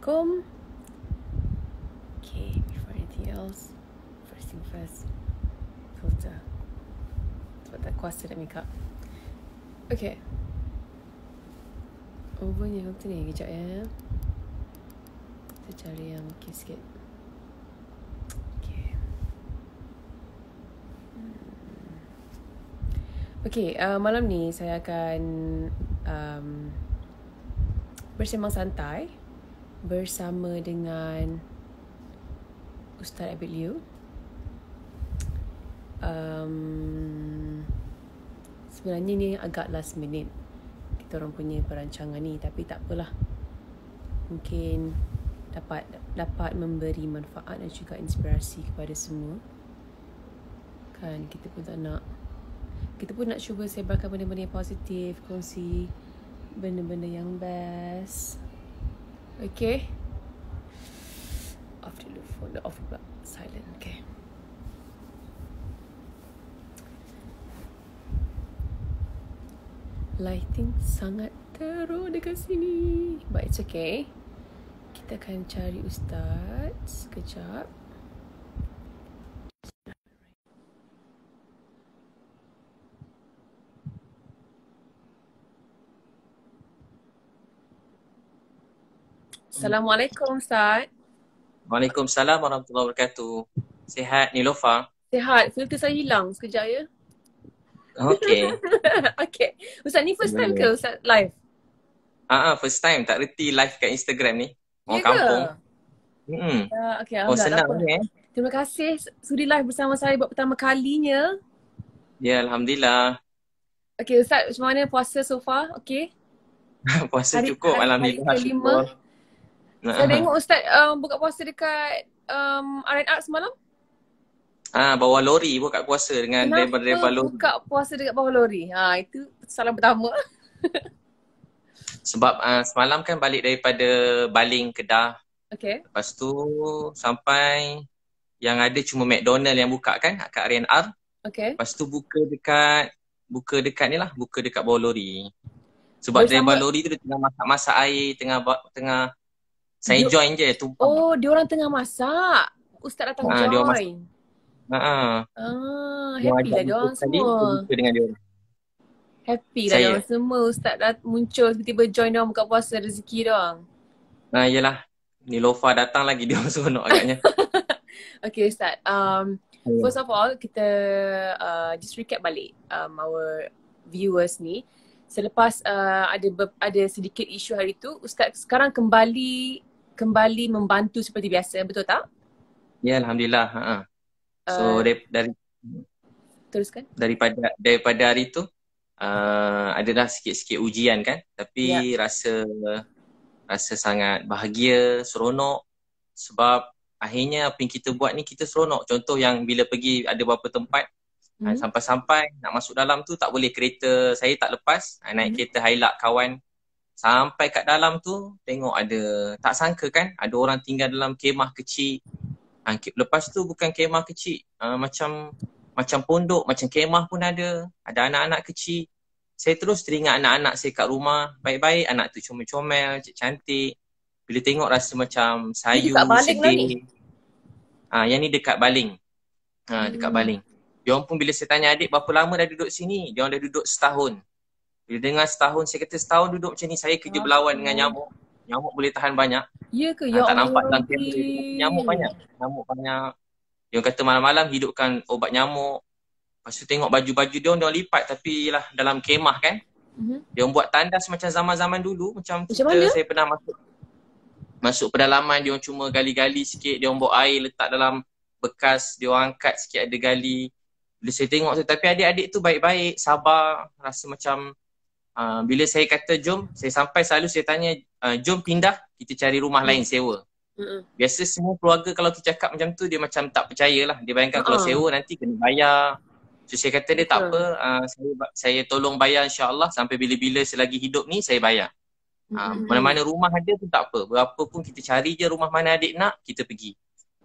Assalamualaikum. Okay, before anything else, first thing first, filter. Sebab tak kuasa nak make up. Okay. Overnya filter ni, kejap ya. Kita cari yang okay sikit. Okay. Okay, malam ni saya akan bersembang santai bersama dengan Ustaz Abid Liu. Sebenarnya ni agak last minute kita orang punya perancangan ni, tapi tak apalah. Mungkin dapat memberi manfaat dan juga inspirasi kepada semua. Kan kita pun nak cuba sebarkan benda-benda yang positif, kongsi benda-benda yang best. Okay. Off dulu phone, off pula, silent. Okay. Lighting sangat teruk dekat sini, but it's okay. Kita akan cari Ustaz sekejap. Assalamualaikum Ustaz. Waalaikumsalam warahmatullahi wabarakatuh. Sihat Nilofa? Sihat. Filter saya hilang sekejap ya. Okay. Okay. Ustaz ni first time ke Ustaz live? First time. Tak reti live kat Instagram ni. Orang Ya kampung. Okay, Oh, senang ni Terima kasih sudi live bersama saya buat pertama kalinya. Ya, Alhamdulillah. Okay Ustaz, macam mana puasa so far? Okay. Puasa cukup, Alhamdulillah. Hari kelima. Saya tengok Ustaz buka puasa dekat R&R semalam. Bawa lori buka puasa dengan driver-driver lori. Buka puasa dekat bawah lori? Itu salam pertama. Sebab semalam kan balik daripada Baling, Kedah. Okay. Lepas tu sampai yang ada cuma McDonald yang buka kan kat R&R. Okay. Lepas tu buka dekat ni lah, buka dekat bawah lori. Sebab driver lori tu dia tengah masak air, tengah saya join je tumpang. Oh, diorang tengah masak. Ustaz datang join. Happy lah diorang semua. Dengan diorang. Happy lah diorang semua. Ustaz muncul tiba-tiba join diorang buka puasa, rezeki diorang. Yelah. Nilofa datang lagi diorang seronok agaknya. Okay Ustaz. First of all, kita just recap balik our viewers ni. Selepas ada sedikit isu hari tu, Ustaz sekarang kembali membantu seperti biasa, betul tak? Ya, Alhamdulillah. So teruskan. Daripada hari tu adalah sikit-sikit ujian kan, tapi rasa sangat bahagia, seronok sebab akhirnya apa yang kita buat ni kita seronok. Contoh yang bila pergi ada beberapa tempat sampai-sampai nak masuk dalam tu tak boleh, kereta saya tak lepas, naik kereta Hilux kawan. Sampai kat dalam tu tengok ada, tak sangka kan ada orang tinggal dalam kemah kecil. Lepas tu bukan kemah kecil, macam pondok, macam kemah pun ada anak-anak kecil. Saya terus teringat anak-anak saya kat rumah, baik-baik, anak tu comel-comel, cantik. Bila tengok rasa macam sayu, sedih. Yang ni dekat Baling. Dekat Baling. Diorang pun bila saya tanya adik berapa lama dah duduk sini, diorang dah duduk setahun. Bila dengar setahun, saya kata setahun duduk macam ni, saya kerja berlawan dengan nyamuk. Nyamuk boleh tahan banyak. Ya ke? Ya tak Allah, nampak dalam kamera. Nyamuk banyak. Dia kata malam-malam hidupkan obat nyamuk. Lepas tu tengok baju-baju dia lipat, tapi lah dalam kemah kan. Dia buat tandas macam zaman-zaman dulu. Macam saya pernah masuk pedalaman, dia cuma gali-gali sikit. Dia bawa air letak dalam bekas, dia angkat sikit ada gali. Bila saya tengok tu, tapi adik-adik tu baik-baik, sabar. Rasa macam bila saya kata jom, saya sampai selalu saya tanya, jom pindah, kita cari rumah lain sewa. Biasa semua keluarga kalau kita cakap macam tu, dia macam tak percayalah. Dia bayangkan kalau sewa nanti kena bayar. So saya kata dia tak apa, saya tolong bayar insyaAllah sampai bila-bila selagi hidup ni saya bayar. Mana-mana rumah ada pun tak apa. Berapa pun kita cari je rumah mana adik nak, kita pergi.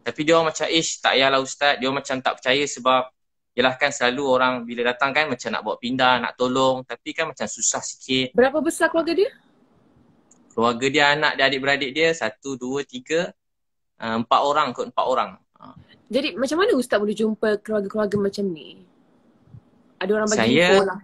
Tapi dia orang macam, tak payahlah Ustaz. Dia orang macam tak percaya sebab yelah kan selalu orang bila datang kan macam nak bawa pindah, nak tolong. Tapi kan macam susah sikit. Berapa besar keluarga dia? Keluarga dia, anak dia, adik-beradik dia 1, 2, 3, 4 orang kot, 4 orang. Jadi macam mana Ustaz boleh jumpa keluarga-keluarga macam ni? Ada orang bagi info Saya lah.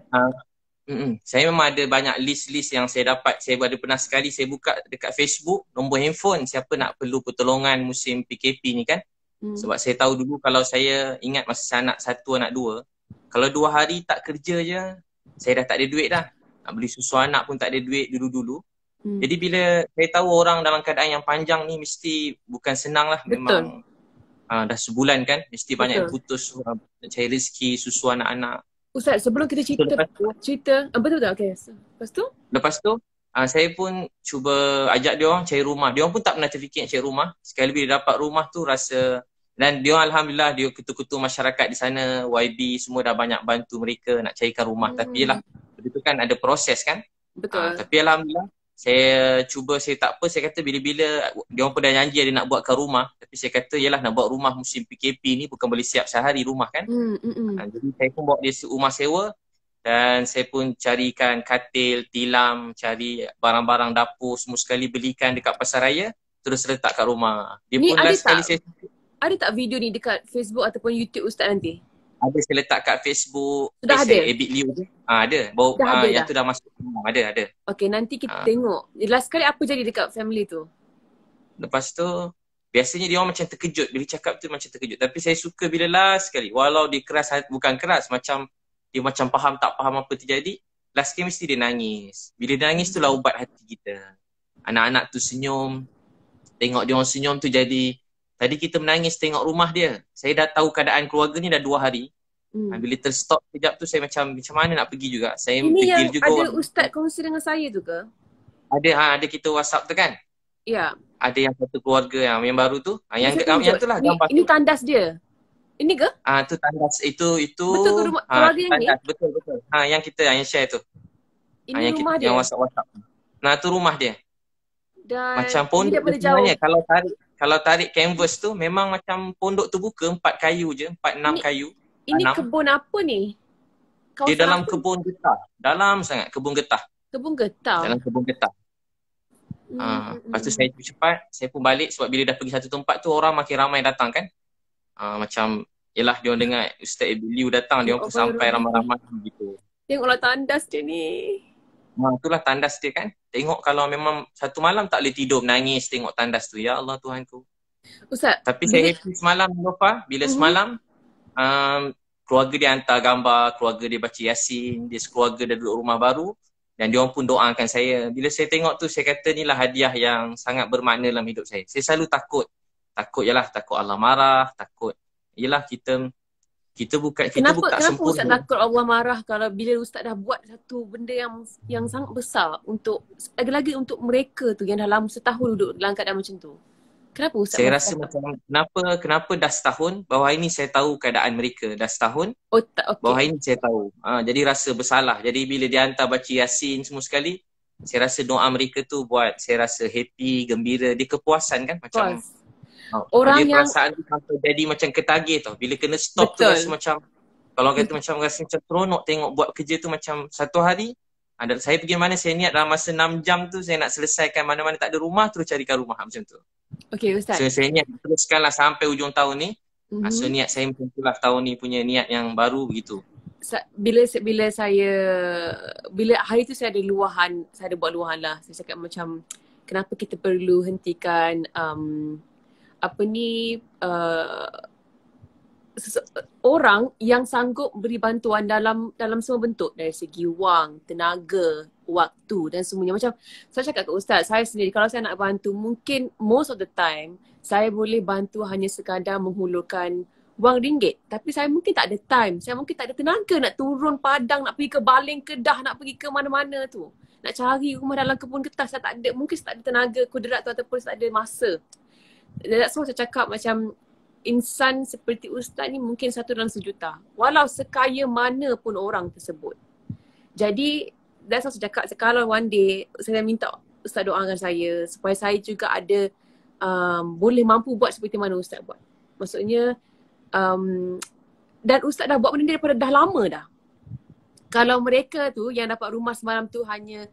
saya memang ada banyak list-list yang saya dapat. Saya ada pernah sekali saya buka dekat Facebook nombor handphone siapa nak perlu pertolongan musim PKP ni kan. Sebab saya tahu dulu kalau saya ingat masa saya anak 1, anak 2, kalau 2 hari tak kerja je, saya dah tak ada duit dah. Nak beli susu anak pun tak ada duit dulu-dulu. Jadi bila saya tahu orang dalam keadaan yang panjang ni mesti bukan senang lah. Betul. Memang dah sebulan kan, mesti banyak yang Betul. putus cari rezeki, susu anak-anak. Ustaz, sebelum kita cerita betul-betul, okay. Lepas tu saya pun cuba ajak dia orang cari rumah. Dia orang pun tak pernah terfikir nak cari rumah. Sekali bila dapat rumah tu rasa, dan dia orang alhamdulillah, dia ketua-ketua masyarakat di sana, YB semua dah banyak bantu mereka nak carikan rumah. Tapi yelah, begitu kan ada proses kan. Betul. Tapi alhamdulillah saya cuba, saya tak apa, saya kata bila-bila dia orang pun dah janji ada nak buatkan rumah, tapi saya kata yelah nak buat rumah musim PKP ni bukan boleh siap sehari rumah kan. Jadi saya pun bawa dia rumah sewa dan saya pun carikan katil, tilam, cari barang-barang dapur semua sekali, belikan dekat pasar raya, terus letak kat rumah. Dia ni pun last sekali ada tak video ni dekat Facebook ataupun YouTube Ustaz nanti? Ada, saya letak kat Facebook. Sudah ada? Abid Liu tu. Ada. Baru yang tu dah masuk. Ada. Okay, nanti kita tengok. Last kali apa jadi dekat family tu? Lepas tu, biasanya dia orang macam terkejut. Bila cakap tu macam terkejut. Tapi saya suka bila last sekali. Walau dia keras, bukan keras. Macam dia macam faham tak faham apa terjadi. Last sekali mesti dia nangis. Bila dia nangis tu lah ubat hati kita. Anak-anak tu senyum. Tengok dia orang senyum tu jadi, tadi kita menangis tengok rumah dia. Saya dah tahu keadaan keluarga ni dah 2 hari. Bila terstop sekejap tu saya macam mana nak pergi juga. Saya ini fikir yang juga. Ada Ustaz kongsi dengan saya tu ke? Ada kita WhatsApp tu kan? Ya. Ada yang satu keluarga yang baru tu. Yang tu lah gambar ini tandas dia. Ini ke? Tu tandas itu. Betul ke rumah keluarga yang ni? Betul. Yang kita yang share tu. Ini yang rumah dia. Yang WhatsApp. Nah tu rumah dia. Dan macam pondok sebenarnya kalau tarik canvas tu memang macam pondok tu buka 4 kayu je, 4-6 kayu. Ini kebun apa ni? Dia dalam kebun getah. Dalam sangat kebun getah. Kebun getah. Dalam kebun getah. Lepas tu saya cepat, saya pun balik sebab bila dah pergi satu tempat tu orang makin ramai datang kan. Macam yelah dia orang dengar Ustaz Abid Liu datang, dia orang pun sampai ramai-ramai gitu. Tengoklah tandas dia ni. Itulah tandas dia kan. Tengok kalau memang satu malam tak boleh tidur, menangis tengok tandas tu. Ya Allah Tuhanku. Ustaz. Tapi saya happy semalam Nova. Bila semalam keluarga dia hantar gambar, keluarga dia baca Yasin, dia sekeluarga dah duduk rumah baru dan dia orang pun doakan saya. Bila saya tengok tu saya kata inilah hadiah yang sangat bermakna dalam hidup saya. Saya selalu takut Allah marah, takut yelah kita tak kenapa sempurna. Ustaz takut Allah marah kalau bila Ustaz dah buat satu benda yang sangat besar untuk, lagi-lagi untuk mereka tu yang dah lama setahun duduk dalam keadaan macam tu. Kenapa Ustaz? Saya rasa macam kenapa dah setahun, bawah ini saya tahu keadaan mereka dah setahun. Bawah ini saya tahu. Jadi rasa bersalah. Jadi bila dia hantar baca Yasin semua sekali, saya rasa doa mereka tu buat saya rasa happy, gembira, dia kepuasan kan macam orang dia yang perasaan tu sampai jadi macam ketagih tau. Bila kena stop tu rasa macam, kalau kata macam rasa macam seronok tengok buat kerja tu macam satu hari. Saya pergi mana saya niat dalam masa 6 jam tu saya nak selesaikan mana-mana tak ada rumah terus carikan rumah macam tu. Okay Ustaz. So saya niat teruskanlah sampai ujung tahun ni. So niat saya macam itulah tahun ni punya niat yang baru begitu. Bila hari tu saya ada luahan, saya ada buat luahan lah. Saya cakap macam kenapa kita perlu hentikan orang yang sanggup beri bantuan dalam semua bentuk, dari segi wang, tenaga, waktu dan semuanya. Macam saya cakap ke Ustaz, saya sendiri kalau saya nak bantu, mungkin most of the time saya boleh bantu hanya sekadar menghulurkan wang ringgit, tapi saya mungkin tak ada time, saya mungkin tak ada tenaga nak turun padang, nak pergi ke Baling, Kedah, nak pergi ke mana-mana tu, nak cari rumah dalam kebun getah. Saya tak ada, mungkin saya tak ada tenaga kudrat tu ataupun saya tak ada masa. That's why saya cakap macam insan seperti Ustaz ni mungkin 1 dalam 1 juta. Walau sekaya mana pun orang tersebut. Jadi that's why saya cakap kalau one day saya minta Ustaz doakan saya supaya saya juga ada boleh mampu buat seperti mana Ustaz buat. Maksudnya dan Ustaz dah buat benda ni daripada dah lama dah. Kalau mereka tu yang dapat rumah semalam tu hanya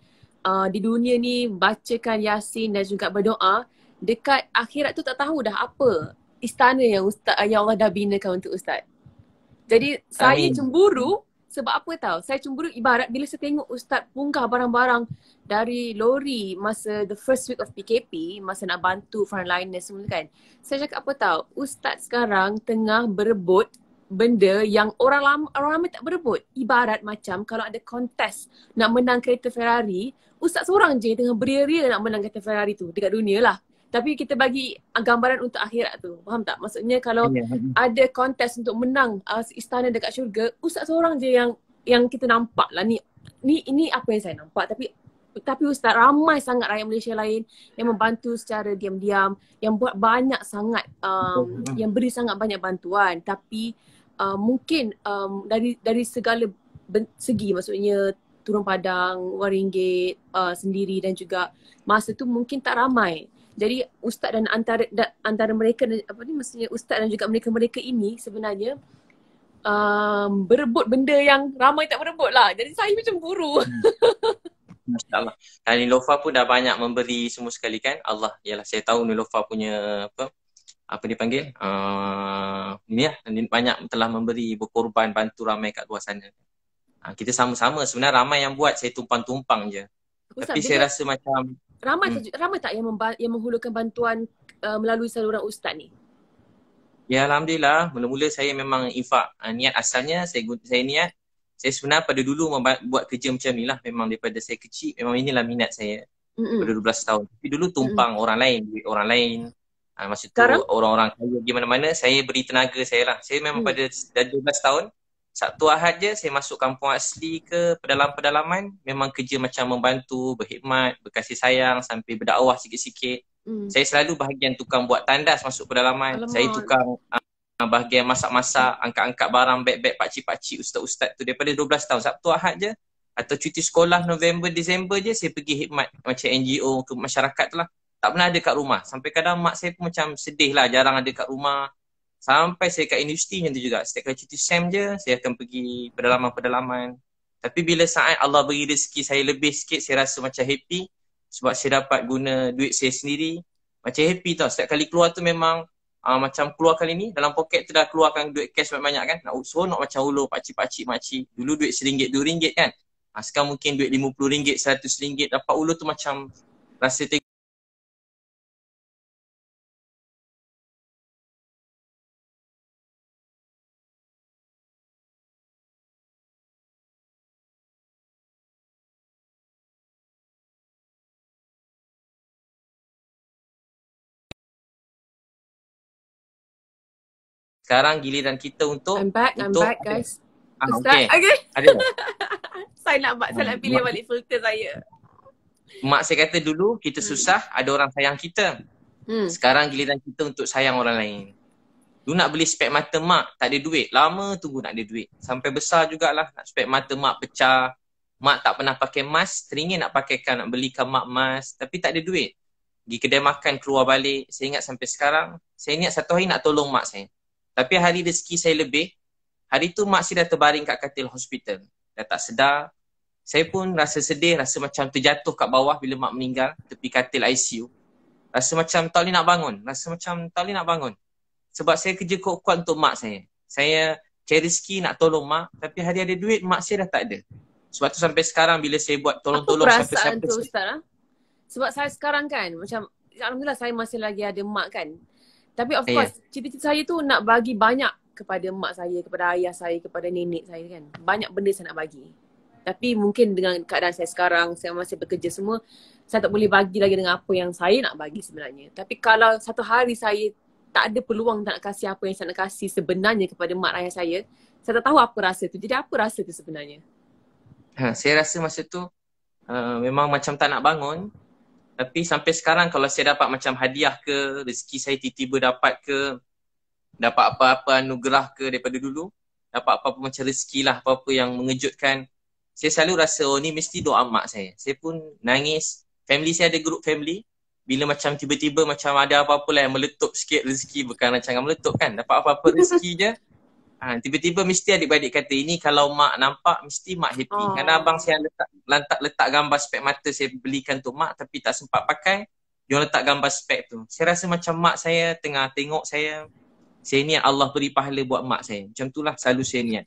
di dunia ni bacakan Yasin dan juga berdoa, dekat akhirat tu tak tahu dah apa istana yang Ustaz, yang Allah dah binakan untuk Ustaz. Jadi saya Amin. cemburu sebab apa tahu? Saya cemburu ibarat bila saya tengok Ustaz bongkar barang-barang dari lori masa the first week of PKP, masa nak bantu frontliners semua kan. Saya cakap apa tahu? Ustaz sekarang tengah berebut benda yang orang ramai tak berebut. Ibarat macam kalau ada kontes nak menang kereta Ferrari, Ustaz seorang je yang tengah beria-ria nak menang kereta Ferrari tu dekat dunia lah. Tapi kita bagi gambaran untuk akhirat tu. Faham tak? Maksudnya kalau ada kontes untuk menang istana dekat syurga, Ustaz seorang je yang kita nampak lah ni apa yang saya nampak. Tapi Ustaz, ramai sangat rakyat Malaysia lain yang membantu secara diam-diam, yang buat banyak sangat, yang beri sangat banyak bantuan. Tapi mungkin dari segala segi, maksudnya turun padang, RM1 sendiri dan juga masa tu mungkin tak ramai. Jadi ustaz dan antara mereka maksudnya ustaz dan juga mereka-mereka ini sebenarnya berebut benda yang ramai tak berebut lah. Jadi saya macam buru. Masya-Allah. Dan Nilofa pun dah banyak memberi semua sekali kan. Allah, yalah saya tahu Nilofa punya apa dipanggil? Ni lah, banyak telah memberi, berkorban, bantu ramai kat luar sana. Kita sama-sama sebenarnya, ramai yang buat, saya tumpang-tumpang je. Ustaz, tapi saya rasa macam ramai tak yang menghulurkan bantuan melalui saluran ustaz ni? Ya Alhamdulillah, mula-mula saya memang infak. Niat asalnya saya niat, saya sebenarnya pada dulu buat kerja macam ni lah. Memang daripada saya kecil, memang inilah minat saya. Pada 12 tahun. Tapi dulu tumpang orang lain, duit orang lain. Masa tu orang-orang kaya pergi mana-mana, saya beri tenaga saya lah. Saya memang pada 12 tahun, Sabtu Ahad je saya masuk kampung asli ke pedalaman, memang kerja macam membantu, berkhidmat, berkasih sayang sampai berdakwah sikit-sikit. Saya selalu bahagian tukang buat tandas masuk pedalaman. Alamak. Saya tukang bahagian masak-masak, angkat-angkat barang, beg-beg pakcik-pakcik, ustaz-ustaz tu daripada 12 tahun. Sabtu Ahad je atau cuti sekolah November, Disember je saya pergi khidmat macam NGO ke masyarakat tu lah. Tak pernah ada kat rumah. Sampai kadang mak saya pun macam sedih lah, jarang ada kat rumah. Sampai saya kat universiti macam tu juga. Setiap kali cuti SEM je, saya akan pergi pedalaman-pedalaman. Tapi bila saat Allah beri rezeki saya lebih sikit, saya rasa macam happy. Sebab saya dapat guna duit saya sendiri. Macam happy tau. Setiap kali keluar tu memang macam keluar kali ni, dalam poket tu dah keluarkan duit cash banyak-banyak kan. Nak seronok macam ulur pakcik-pakcik makcik. Dulu duit RM1, RM2 kan. Sekarang mungkin duit RM50, RM100. Dapat ulur tu macam rasa sekarang giliran kita untuk I'm back guys. Ustaz, okay. Ada. saya nak pilih balik filter saya. Mak saya kata dulu kita susah, ada orang sayang kita. Sekarang giliran kita untuk sayang orang lain. Dulu nak beli spek mata mak, tak ada duit. Lama tunggu nak ada duit. Sampai besar jugalah nak spek mata mak pecah. Mak tak pernah pakai mask, teringin nak pakaikan, nak belikan mak mask. Tapi tak ada duit. Pergi kedai makan, keluar balik. Saya ingat sampai sekarang, saya niat satu hari nak tolong mak saya. Tapi hari rezeki saya lebih, hari tu mak saya dah terbaring kat katil hospital. Dah tak sedar. Saya pun rasa sedih, rasa macam terjatuh kat bawah bila mak meninggal, tepi katil ICU. Rasa macam tak boleh nak bangun. Sebab saya kerja kuat-kuat untuk mak saya. Saya cari rezeki nak tolong mak, tapi hari ada duit, mak saya dah tak ada. Sebab tu sampai sekarang bila saya buat tolong-tolong siapa-siapa. Apa perasaan tu Ustaz? Sebab saya sekarang kan, macam Alhamdulillah saya masih lagi ada mak kan. Tapi of course, cita-cita saya tu nak bagi banyak kepada mak saya, kepada ayah saya, kepada nenek saya kan. Banyak benda saya nak bagi. Tapi mungkin dengan keadaan saya sekarang, saya masih bekerja semua, saya tak boleh bagi lagi dengan apa yang saya nak bagi sebenarnya. Tapi kalau satu hari saya tak ada peluang tak nak kasih apa yang saya nak kasih sebenarnya kepada mak ayah saya tak tahu apa rasa tu. Jadi apa rasa tu sebenarnya? Saya rasa masa tu memang macam tak nak bangun. Tapi sampai sekarang kalau saya dapat macam hadiah ke, rezeki saya tiba-tiba dapat ke, dapat apa-apa anugerah ke daripada dulu, dapat apa-apa macam rezeki lah, apa-apa yang mengejutkan, saya selalu rasa ni mesti doa mak saya. Saya pun nangis. Family saya ada group family. Bila macam tiba-tiba macam ada apa-apa lah yang meletup sikit rezeki, bukan rancangan meletup kan, dapat apa-apa rezeki je, Tiba-tiba mesti adik-beradik kata ini kalau mak nampak mesti mak happy. Kerana abang saya letak gambar spek mata saya belikan tu mak tapi tak sempat pakai. Dia letak gambar spek tu. Saya rasa macam mak saya tengah tengok saya niat Allah beri pahala buat mak saya. Macam itulah selalu saya niat.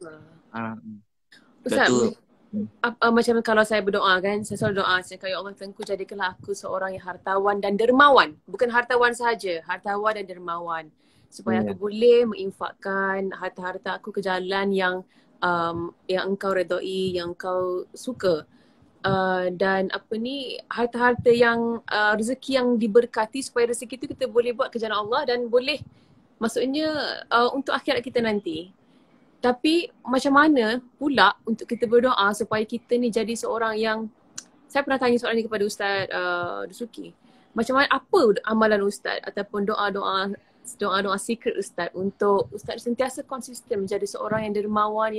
Ustaz, macam kalau saya berdoa kan, saya selalu doa, saya kata, ya Allah Tuhanku jadikanlah aku seorang yang hartawan dan dermawan. Bukan hartawan saja, hartawan dan dermawan. Supaya aku boleh menginfakkan harta-harta aku ke jalan yang engkau redai, yang engkau suka. Dan harta-harta yang rezeki yang diberkati supaya rezeki itu kita boleh buat ke jalan Allah dan boleh maksudnya untuk akhirat kita nanti. Tapi macam mana pula untuk kita berdoa supaya kita ni jadi seorang yang, saya pernah tanya soalan ni kepada Ustaz Dusuki. Macam mana, apa amalan Ustaz ataupun doa-doa secret Ustaz untuk Ustaz sentiasa konsisten menjadi seorang yang dermawan,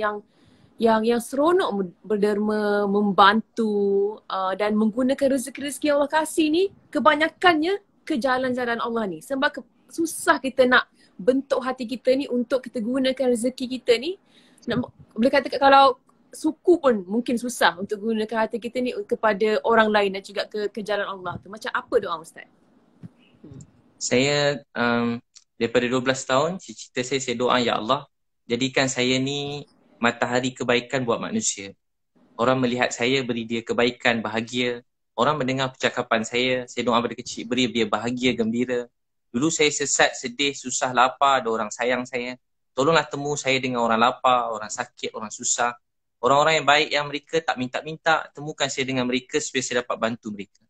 yang seronok berderma, membantu dan menggunakan rezeki-rezeki yang Allah kasih ni kebanyakannya ke jalan-jalan Allah ni. Sebab susah kita nak bentuk hati kita ni untuk kita gunakan rezeki kita ni. Boleh katakan kalau suku pun mungkin susah untuk gunakan hati kita ni kepada orang lain dan juga ke jalan Allah tu. Macam apa doa Ustaz? Saya daripada 12 tahun, cita saya doa, ya Allah, jadikan saya ni matahari kebaikan buat manusia. Orang melihat saya, beri dia kebaikan, bahagia. Orang mendengar percakapan saya doa pada kecil, beri dia bahagia, gembira. Dulu saya sesat, sedih, susah, lapar, ada orang sayang saya. Tolonglah temu saya dengan orang lapar, orang sakit, orang susah. Orang-orang yang baik yang mereka tak minta-minta, temukan saya dengan mereka supaya saya dapat bantu mereka.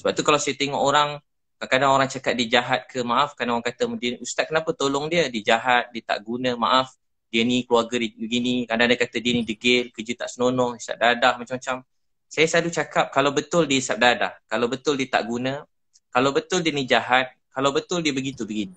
Sebab tu kalau saya tengok orang, kadang-kadang orang cakap dia jahat ke, maaf, kadang orang kata, Ustaz kenapa tolong dia? Dia jahat, dia tak guna, maaf. Dia ni keluarga dia begini, kadang dia kata dia ni degil, kerja tak senonoh, isap dadah, macam-macam. Saya selalu cakap, kalau betul dia isap dadah, kalau betul dia tak guna, kalau betul dia ni jahat, kalau betul dia begitu-begitu.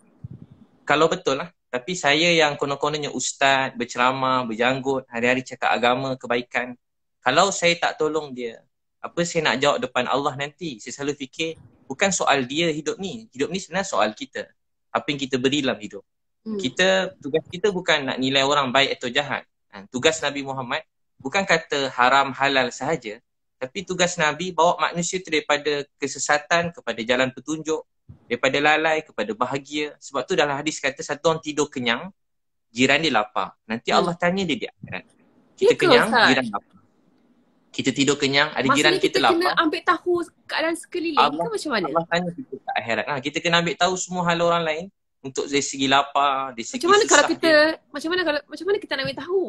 Kalau betul lah. Tapi saya yang konon-kononnya ustaz, berceramah, berjanggut, hari-hari cakap agama, kebaikan. Kalau saya tak tolong dia, apa saya nak jawab depan Allah nanti? Saya selalu fikir, bukan soal dia hidup ni. Hidup ni sebenarnya soal kita. Apa yang kita beri dalam hidup. Tugas kita bukan nak nilai orang baik atau jahat. Tugas Nabi Muhammad bukan kata haram halal sahaja, tapi tugas Nabi bawa manusia tu daripada kesesatan kepada jalan petunjuk, daripada lalai kepada bahagia. Sebab tu dalam hadis kata satu orang tidur kenyang, jiran dia lapar. Nanti Allah tanya dia di akhirat. Kita kenyang, jiran lapar. Kita tidur kenyang, ada jiran kita lapar. Maksudnya kita kena ambil tahu keadaan sekeliling ke macam mana? Allah tanya kita ke akhirat. Kita kena ambil tahu semua hal orang lain. Untuk dari segi lapar, dari segi macam mana susah kalau kita dia. Macam mana kita nak ambil tahu?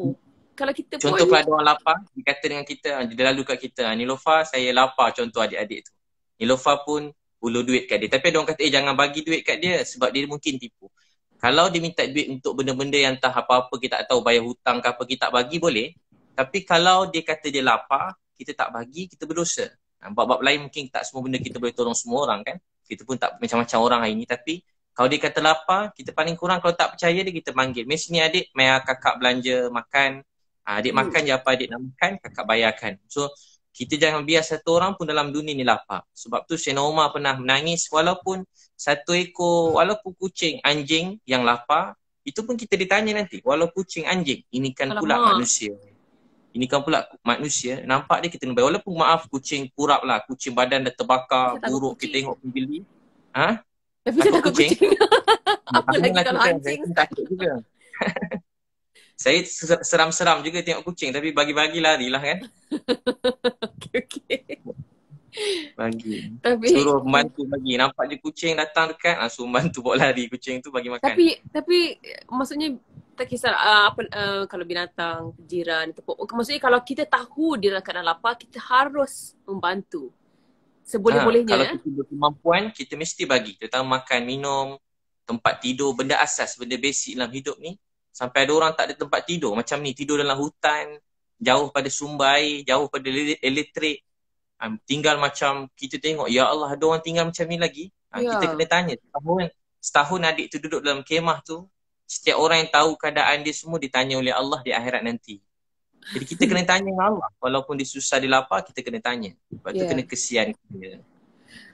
Kalau kita contoh kalau ada orang lapar, dia kata dengan kita, dia lalu kat kita, Nilofa saya lapar, contoh adik-adik tu. Nilofa pun ulur duit kat dia. Tapi ada orang kata, jangan bagi duit kat dia sebab dia mungkin tipu. Kalau dia minta duit untuk benda-benda yang entah apa-apa, kita tak tahu bayar hutang ke apa, kita tak bagi boleh. Tapi kalau dia kata dia lapar, kita tak bagi, kita berdosa. Bab-bab lain mungkin tak semua benda kita boleh tolong semua orang kan. Kita pun tak macam-macam orang hari ni. Tapi kalau dia kata lapar, kita paling kurang kalau tak percaya dia, kita panggil. Mari sini adik, mari kakak belanja, makan. Adik makan je apa adik nak makan, kakak bayarkan. So, kita jangan biar satu orang pun dalam dunia ni lapar. Sebab tu Sayyidina Umar pernah menangis walaupun satu ekor, walaupun kucing, anjing yang lapar, itu pun kita ditanya nanti. Walau kucing, anjing, ini kan pula manusia. Ini kan pula manusia, nampak dia kita nampak. Walaupun maaf kucing kurap lah, kucing badan dah terbakar, buruk kita tengok pembeli. Tapi saya takut kucing. Apa lagi kalau anjing? Takut juga. Saya seram-seram juga tengok kucing, tapi bagi-bagi larilah kan. Okay. Bagi. Suruh membantu bagi. Nampak je kucing datang dekat, suruh membantu bawa lari kucing tu bagi makan. Tapi maksudnya tak kisah kalau binatang, jiran, maksudnya kalau kita tahu dia dalam keadaan lapar, kita harus membantu. Seboleh-bolehnya. Kalau kita berkemampuan, kita mesti bagi. Terutama makan, minum, tempat tidur, benda asas, benda basic dalam hidup ni. Sampai ada orang tak ada tempat tidur. Macam ni, tidur dalam hutan, jauh pada sumber air, jauh pada elektrik. Tinggal macam kita tengok, ya Allah ada orang tinggal macam ni lagi. Kita kena tanya. Setahun adik tu duduk dalam kemah tu, setiap orang yang tahu keadaan dia semua ditanya oleh Allah di akhirat nanti. Jadi kita kena tanya dengan Allah. Walaupun dia susah, dia lapar, kita kena tanya. Sebab tu kena kesian dia.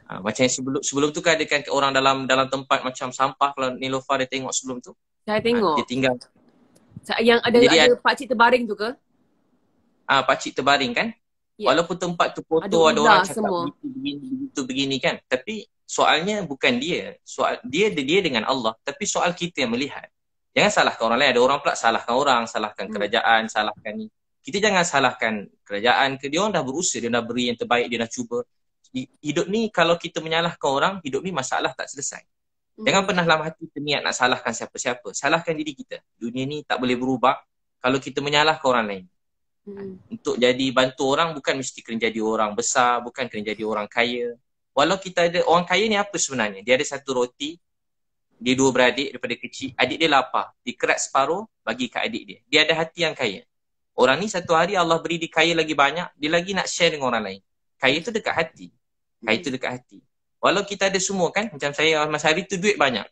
Macam sebelum tu kan ada kan orang dalam tempat macam sampah. Kalau Nilofa dia tengok sebelum tu, saya tengok. dia tinggal Yang ada Jadi pakcik terbaring tu ke? pakcik terbaring kan. Yeah. Walaupun tempat tu foto ada orang cakap begitu begini kan. Tapi soalnya bukan dia. Soal dia dengan Allah. Tapi soal kita yang melihat. Jangan salahkan orang lain. Ada orang pula salahkan orang, salahkan kerajaan, salahkan ni. Kita jangan salahkan kerajaan ke. Dia orang dah berusaha, dia dah beri yang terbaik, dia dah cuba. Hidup ni kalau kita menyalahkan orang, hidup ni masalah tak selesai. Jangan pernah dalam hati niat nak salahkan siapa-siapa. Salahkan diri kita. Dunia ni tak boleh berubah kalau kita menyalahkan orang lain. Untuk jadi bantu orang bukan mesti kena jadi orang besar, bukan kena jadi orang kaya. Walau kita ada, orang kaya ni apa sebenarnya? Dia ada satu roti, dia dua beradik daripada kecil, adik dia lapar, dikerat separuh bagi ke adik dia. Dia ada hati yang kaya. Orang ni satu hari Allah beri dia kaya lagi banyak, dia lagi nak share dengan orang lain. Kaya tu dekat hati. Kaya tu dekat hati. Walau kita ada semua kan, macam saya masa hari tu duit banyak.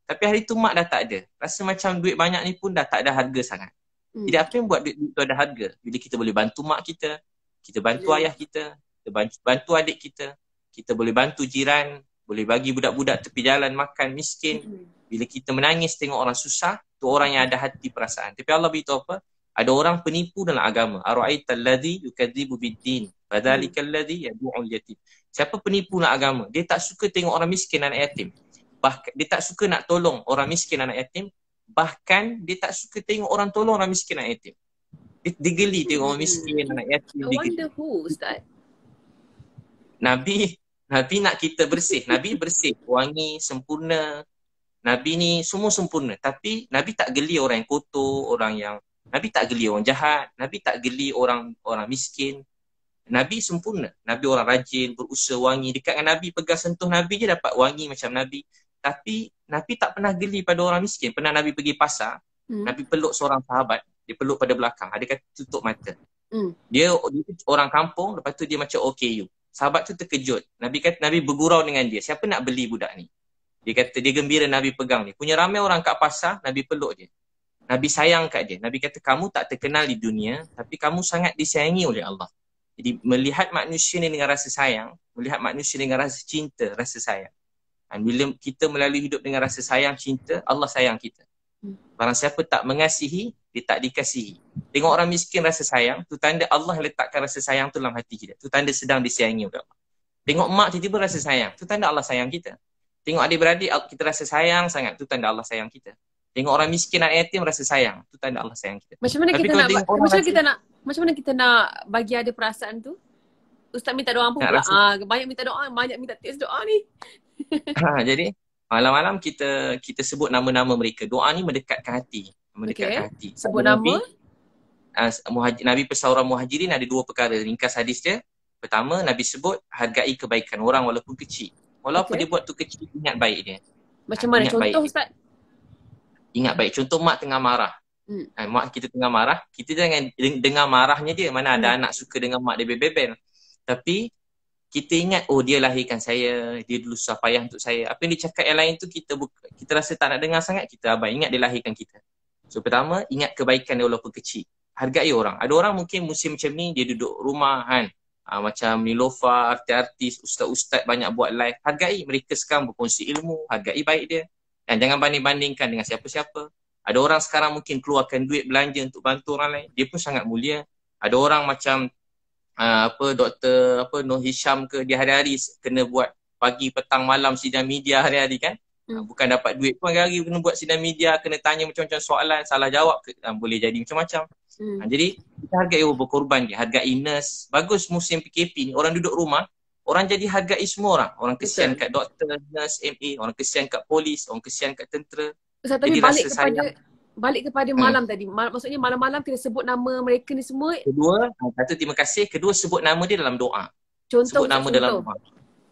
Tapi hari tu mak dah tak ada. Rasa macam duit banyak ni pun dah tak ada harga sangat. Jadi apa yang buat duit tu ada harga? Bila kita boleh bantu mak kita bantu ayah kita bantu adik kita boleh bantu jiran, boleh bagi budak-budak tepi jalan makan miskin. Bila kita menangis tengok orang susah, tu orang yang ada hati perasaan. Tapi Allah beritahu apa? Ada orang penipu dalam agama. Ara'aital ladzi yukadzibu bid-din, fadzalikal ladzi yad'ul yatim. Siapa penipu dalam agama? Dia tak suka tengok orang miskin anak yatim. Bahkan dia tak suka nak tolong orang miskin anak yatim. Bahkan dia tak suka tengok orang tolong orang miskin anak yatim. Dia geli tengok orang miskin anak yatim. I wonder who, Ustaz. Nabi nak kita bersih. Nabi bersih, wangi, sempurna. Nabi ni semua sempurna. Tapi Nabi tak geli orang yang kotor, Nabi tak geli orang jahat, Nabi tak geli orang miskin. Nabi sempurna. Nabi orang rajin, berusaha wangi. Dekat dengan Nabi, pegang sentuh Nabi je dapat wangi macam Nabi. Tapi Nabi tak pernah geli pada orang miskin. Pernah Nabi pergi pasar, Nabi peluk seorang sahabat, dia peluk pada belakang, ada kata tutup mata. Dia orang kampung, lepas tu dia macam OKU. Sahabat tu terkejut. Nabi bergurau dengan dia. Siapa nak beli budak ni? Dia kata dia gembira Nabi pegang ni. Punya ramai orang kat pasar, Nabi peluk dia. Nabi sayang kat dia. Nabi kata kamu tak terkenal di dunia, tapi kamu sangat disayangi oleh Allah. Jadi melihat manusia ni dengan rasa sayang, melihat manusia dengan rasa cinta, rasa sayang. Dan bila kita melalui hidup dengan rasa sayang, cinta, Allah sayang kita. Barang siapa tak mengasihi, dia tak dikasihi. Tengok orang miskin rasa sayang, tu tanda Allah letakkan rasa sayang tu dalam hati kita. Tu tanda sedang disayangi oleh Allah. Tengok mak tiba-tiba rasa sayang, tu tanda Allah sayang kita. Tengok adik-beradik kita rasa sayang sangat, tu tanda Allah sayang kita. Tengok orang miskin anak yatim rasa sayang, tu tanda Allah sayang kita. Macam mana kita nak bagi ada perasaan tu? Ustaz minta doa pun pula. Banyak minta doa, banyak minta tips doa ni. Jadi malam-malam kita sebut nama-nama mereka. Doa ni mendekatkan hati. Hati. Sebut nama? Nabi pesauran muhajirin ada dua perkara. Ringkas hadis dia. Pertama, Nabi sebut hargai kebaikan orang walaupun kecil. Walaupun dia buat tu kecil, ingat baik dia. Macam mana contoh Ustaz? Ingat baik. Contoh mak tengah marah. Mak kita tengah marah, kita jangan dengar marahnya dia. Mana ada anak suka dengar mak dia bebel-bebel. Tapi kita ingat, oh dia lahirkan saya, dia dulu susah payah untuk saya. Apa yang dia cakap yang lain tu kita rasa tak nak dengar sangat, kita abai. Ingat dia lahirkan kita. So pertama, ingat kebaikan dia walaupun kecil. Hargai orang. Ada orang mungkin musim macam ni, dia duduk rumah kan. Macam Nilofa, artis-artis, ustaz-ustaz banyak buat live. Hargai mereka sekarang berkongsi ilmu, hargai baik dia. Dan jangan banding-bandingkan dengan siapa-siapa. Ada orang sekarang mungkin keluarkan duit belanja untuk bantu orang lain. Dia pun sangat mulia. Ada orang macam Dr. Noh Hisham ke, dia hari-hari kena buat pagi, petang, malam sidang media hari-hari kan. Bukan dapat duit pun hari-hari kena buat sidang media, kena tanya macam-macam soalan, salah jawab boleh jadi macam-macam. Jadi kita hargai orang berkorban dia, hargai nurse. Bagus musim PKP ni, orang duduk rumah, orang jadi hargai semua orang. Orang kesian kat doktor, nurse, MA, orang kesian kat polis, orang kesian kat tentera. Ustaz, tapi balik kepada malam tadi. Maksudnya malam-malam kita sebut nama mereka ni semua. Kedua, satu terima kasih. Kedua, sebut nama dia dalam doa. Contoh. Dalam doa.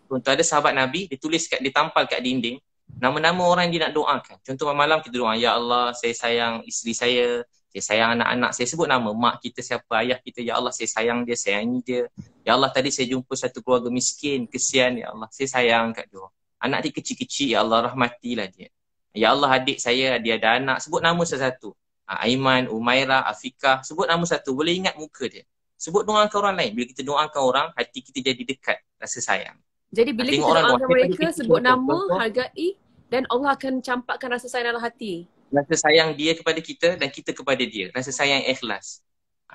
Contoh ada sahabat Nabi, ditampal kat dinding. Nama-nama orang yang dia nak doakan. Contoh malam kita doa, ya Allah, saya sayang isteri saya sayang anak-anak. Saya sebut nama mak kita siapa, ayah kita. Ya Allah, saya sayang dia, sayangi dia. Ya Allah, tadi saya jumpa satu keluarga miskin, kesian. Ya Allah, saya sayang kat dia. Anak dia kecil-kecil, ya Allah, rahmatilah dia. Ya Allah, adik saya, dia ada anak. Sebut nama satu-satu. Aiman, Umairah, Afiqah. Sebut nama satu. Boleh ingat muka dia. Sebut doakan orang lain. Bila kita doakan orang, hati kita jadi dekat. Rasa sayang. Jadi bila kita doakan mereka, sebut nama, hargai, dan Allah akan campakkan rasa sayang dalam hati. rasa sayang dia kepada kita dan kita kepada dia. Rasa sayang ikhlas.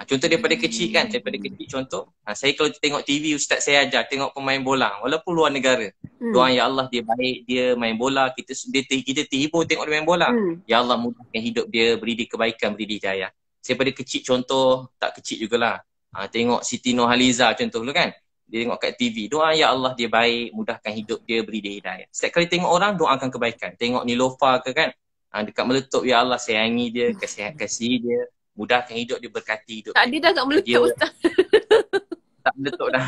Contoh daripada kecil kan, daripada kecil contoh, saya kalau tengok TV ustaz saya ajar tengok pemain bola walaupun luar negara. Doa ya Allah dia baik, dia main bola, kita terhibur tengok dia main bola. Ya Allah mudahkan hidup dia, beri dia kebaikan, beri dia hidayah. Saya pada kecil contoh, tak kecil jugalah. Tengok Siti Nurhaliza contoh dulu kan. Dia tengok kat TV, doa ya Allah dia baik, mudahkan hidup dia, beri dia hidayah. Setiap kali tengok orang doakan kebaikan. Tengok Nilofa ke kan, dekat meletup ya Allah sayangi dia, kasih dia, mudahkan hidup dia, berkati hidup dia. Tadi dah kat meletup Ustaz. Tak meletup dah.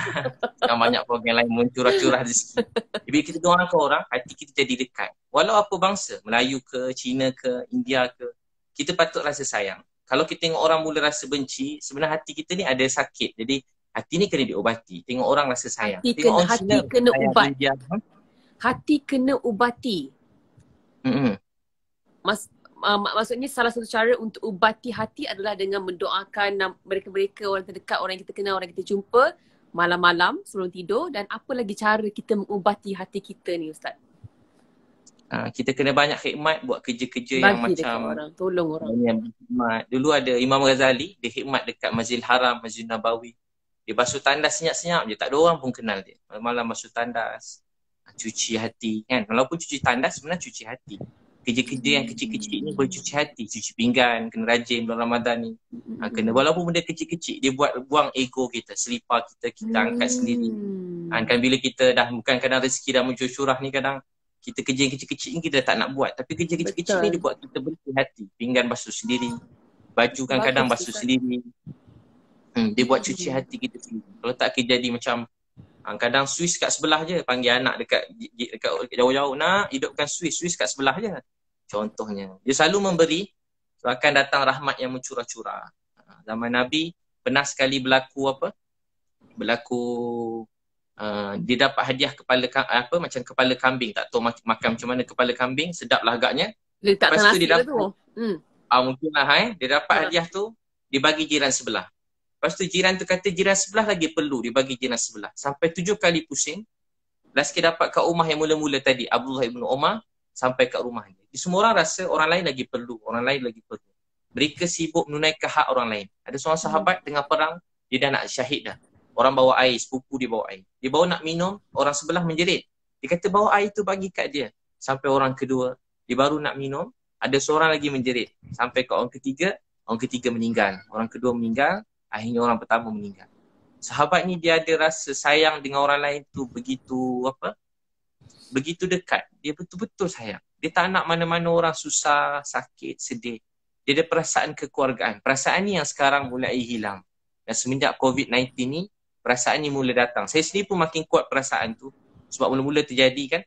Sekarang banyak program lain mencurah-curah rezeki. Jadi kita doakan orang, hati kita jadi dekat. Walau apa bangsa, Melayu ke, Cina ke, India ke, kita patut rasa sayang. Kalau kita tengok orang mula rasa benci, sebenarnya hati kita ni ada sakit. Jadi hati ni kena diobati. Tengok orang rasa sayang. Hati kena ubat. Hati kena ubati. Maksudnya salah satu cara untuk ubati hati adalah dengan mendoakan mereka-mereka, orang terdekat, orang yang kita kenal, orang yang kita jumpa malam-malam sebelum tidur. Dan apa lagi cara kita mengubati hati kita ni Ustaz? Kita kena banyak khidmat, buat kerja-kerja yang macam orang, tolong orang. Dulu ada Imam Ghazali, dia khidmat dekat Masjidil Haram, Masjid Nabawi. Dia basuh tandas senyap-senyap je, tak ada orang pun kenal dia. Malam-malam basuh tandas, cuci hati kan. Walaupun cuci tandas sebenarnya cuci hati. Kerja-kerja yang kecil-kecil ni boleh cuci hati. Cuci pinggan, kena rajin bulan Ramadan ni. Kena walaupun benda kecil-kecil, dia buang ego kita, selipar kita angkat sendiri. Kan bila kita dah bukan kadang rezeki dah mencurah ni, kadang kita kerja yang kecil-kecil ni kita tak nak buat. Tapi kerja kecil-kecil ni dia buat kita bersih hati. Pinggan basuh sendiri, baju kan kadang basuh sendiri. Dia buat cuci hati kita sendiri. Kalau tak kita jadi macam kadang Swiss kat sebelah je, panggil anak dekat jauh-jauh, nak hidupkan Swiss kat sebelah je. Contohnya, dia selalu memberi, akan datang rahmat yang mencurah-curah. Zaman Nabi pernah sekali berlaku dia dapat hadiah macam kepala kambing, tak tahu makan macam mana kepala kambing, sedap lah agaknya. Lepas tu dia dapat mungkinlah dia dapat hadiah tu, dia bagi jiran sebelah. Lepas tu jiran tu kata jiran sebelah lagi perlu, dia bagi jiran sebelah. Sampai 7 kali pusing. Last kali dapat kat rumah yang mula-mula tadi, Abdullah ibn Umar, sampai kat rumah dia. Semua orang rasa orang lain lagi perlu, orang lain lagi perlu. Mereka sibuk menunaikan hak orang lain. Ada seorang sahabat tengah perang, dia dah nak syahid dah. Orang bawa air, sepupu dia bawa air. Dia bawa nak minum, orang sebelah menjerit. Dia kata bawa air tu bagi kat dia. Sampai orang kedua, dia baru nak minum, ada seorang lagi menjerit. Sampai ke orang ketiga meninggal. Orang kedua meninggal, akhirnya orang pertama meninggal. Sahabat ni dia ada rasa sayang dengan orang lain tu begitu dekat. Dia betul-betul sayang. Dia tak nak mana-mana orang susah, sakit, sedih. Dia ada perasaan kekeluargaan. Perasaan ni yang sekarang mulai hilang. Dan semenjak COVID-19 ni, perasaan ni mula datang. Saya sendiri pun makin kuat perasaan tu. Sebab mula-mula terjadi kan,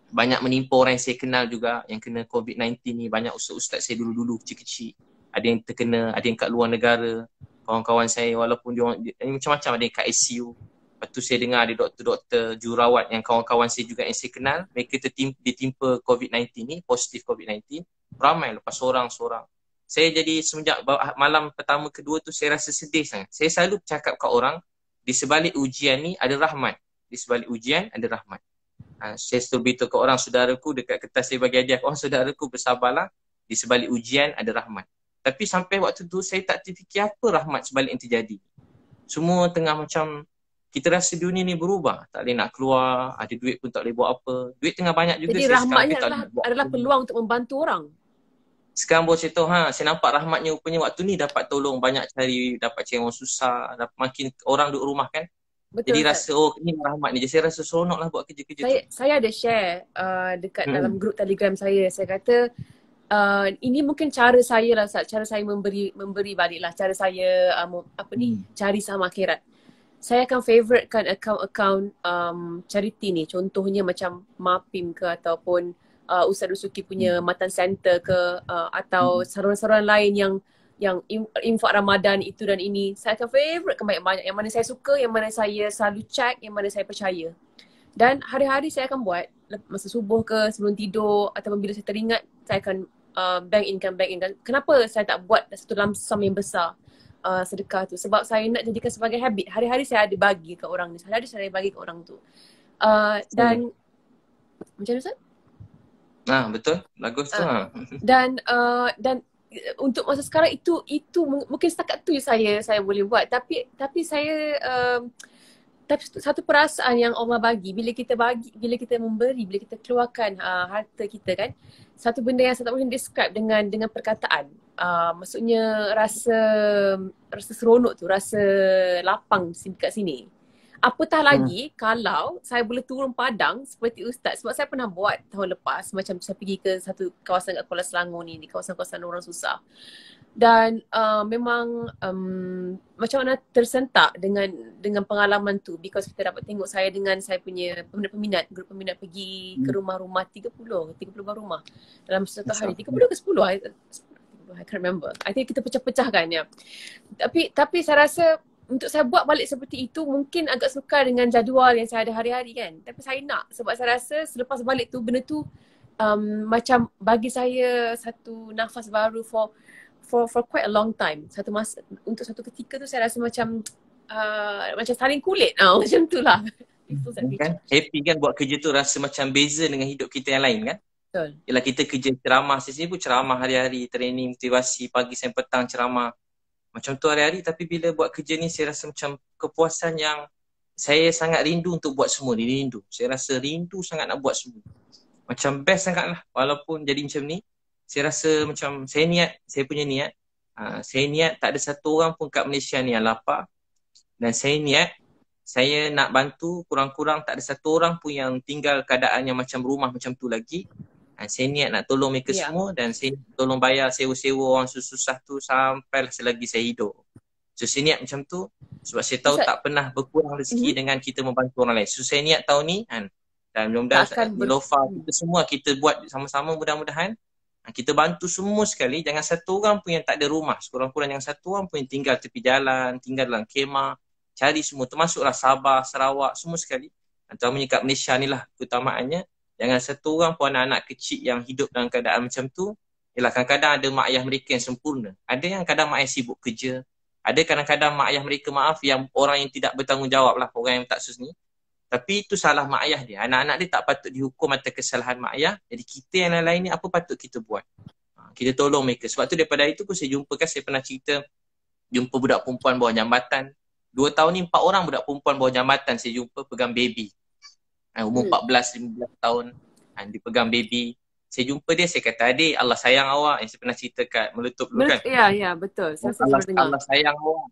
banyak menimpa orang yang saya kenal juga yang kena COVID-19 ni. Banyak ustaz-ustaz saya dulu-dulu kecil-kecil. Ada yang terkena, ada yang kat luar negara. Kawan-kawan saya walaupun dia macam-macam, ada yang kat ICU. Lepas tu saya dengar ada doktor-doktor, jururawat yang kawan-kawan saya juga yang saya kenal, mereka ditimpa COVID-19 ni, positif COVID-19. Ramai lepas seorang-seorang. Saya jadi semenjak malam pertama kedua tu saya rasa sedih sangat. Saya selalu cakap kat orang, di sebalik ujian ni ada rahmat. Di sebalik ujian ada rahmat. Saya selalu beritahu ke orang, saudaraku dekat kertas saya bagi hadiah, orang saudaraku bersabarlah, di sebalik ujian ada rahmat. Tapi sampai waktu tu saya tak terfikir apa rahmat sebalik yang terjadi. Semua tengah macam, kita rasa dunia ni berubah. Tak boleh nak keluar, ada duit pun tak boleh buat apa. Duit tengah banyak juga. Jadi rahmatnya adalah peluang untuk membantu orang. Sekarang baru saya tahu, saya nampak rahmatnya rupanya waktu ni dapat tolong banyak dapat cari orang susah, makin orang duduk rumah kan. Betul, jadi rasa ni rahmat ni. Jadi saya rasa seronok lah buat kerja-kerja saya ada share dekat dalam grup Telegram saya. Saya kata ini mungkin cara saya lah, cara saya memberi balik lah, cara saya cari saham akhirat. Saya akan favouritekan akaun charity ni. Contohnya macam Mapim ke, ataupun Ustaz Dusuki punya Matan Center ke, atau saluran-saluran lain yang infak Ramadan itu dan ini. Saya akan favouritekan banyak-banyak. Yang mana saya suka, yang mana saya selalu check, yang mana saya percaya. Dan hari-hari saya akan buat masa subuh ke, sebelum tidur, ataupun bila saya teringat, saya akan bank in. Kenapa saya tak buat satu lump sum yang besar sedekah tu? Sebab saya nak jadikan sebagai habit. Hari-hari saya ada bagi ke orang ni, hari-hari saya bagi ke orang tu. Dan macam mana Ustaz? Betul. Bagus tu. Dan untuk masa sekarang itu mungkin setakat tu je saya boleh buat, tapi saya tapi satu perasaan yang Allah bagi bila kita memberi, bila kita keluarkan harta kita kan, satu benda yang saya tak boleh describe dengan perkataan. Maksudnya rasa seronok tu, rasa lapang kat sini. Apatah lagi kalau saya boleh turun padang seperti Ustaz, sebab saya pernah buat tahun lepas, macam saya pergi ke satu kawasan kat Kuala Selangor ni, di kawasan-kawasan orang susah. Dan memang macam mana tersentak dengan pengalaman tu, because kita dapat tengok saya dengan saya punya grup peminat pergi ke rumah-rumah 30 buah rumah dalam satu hari. 30 ke 10? I can't remember. I think kita pecah-pecahkan ya. Tapi saya rasa untuk saya buat balik seperti itu mungkin agak sukar dengan jadual yang saya ada hari-hari kan. Tapi saya nak, sebab saya rasa selepas balik tu, benda tu macam bagi saya satu nafas baru for quite a long time. Untuk satu ketika tu saya rasa macam saling kulit. Macam tu lah. Kan? Happy kan buat kerja tu, rasa macam beza dengan hidup kita yang lain kan? Betul. Yelah kita kerja ceramah, saya sendiri pun ceramah hari-hari, training, motivasi, pagi sampai petang ceramah. Macam tu hari-hari, tapi bila buat kerja ni saya rasa macam kepuasan yang saya sangat rindu untuk buat semua ni, rindu. Saya rasa rindu sangat nak buat semua. Macam best sangat lah, walaupun jadi macam ni. Saya rasa macam saya punya niat, saya niat tak ada satu orang pun kat Malaysia ni yang lapar. Dan saya niat, saya nak bantu kurang-kurang tak ada satu orang pun yang tinggal keadaan yang macam rumah macam tu lagi. Saya niat nak tolong mereka semua dan saya tolong bayar sewa-sewa orang susah tu sampai selagi saya hidup. So saya niat macam tu sebab saya tahu tak pernah berkurang rezeki dengan kita membantu orang lain. So saya niat tahun ni dan mudah-mudahan Nilofa kita semua kita buat sama-sama, mudah-mudahan kita bantu semua sekali. Jangan satu orang pun yang tak ada rumah. Sekurang-kurang jangan satu orang pun yang tinggal tepi jalan, tinggal dalam kemah. Cari semua, termasuklah Sabah, Sarawak, semua sekali. Terutamanya kat Malaysia ni lah keutamaannya. Jangan satu orang pun anak-anak kecil yang hidup dalam keadaan macam tu. Yalah, kadang-kadang ada mak ayah mereka yang sempurna. Ada yang kadang mak ayah sibuk kerja. Ada kadang-kadang mak ayah mereka, maaf, yang orang yang tidak bertanggungjawab lah, orang yang tak sus ni. Tapi itu salah mak ayah dia. Anak-anak dia tak patut dihukum atas kesalahan mak ayah. Jadi kita yang lain-lain ni apa patut kita buat? Kita tolong mereka. Sebab tu daripada itu pun saya jumpa kan, saya pernah cerita jumpa budak perempuan bawah jambatan. 2 tahun ni 4 orang budak perempuan bawah jambatan saya jumpa pegang baby. Umur 14-15 tahun dipegang baby. Saya jumpa dia, saya kata, adik, Allah sayang awak. Yang saya pernah cerita kat Meletup dulu kan. Ya, betul. Allah sayang awak.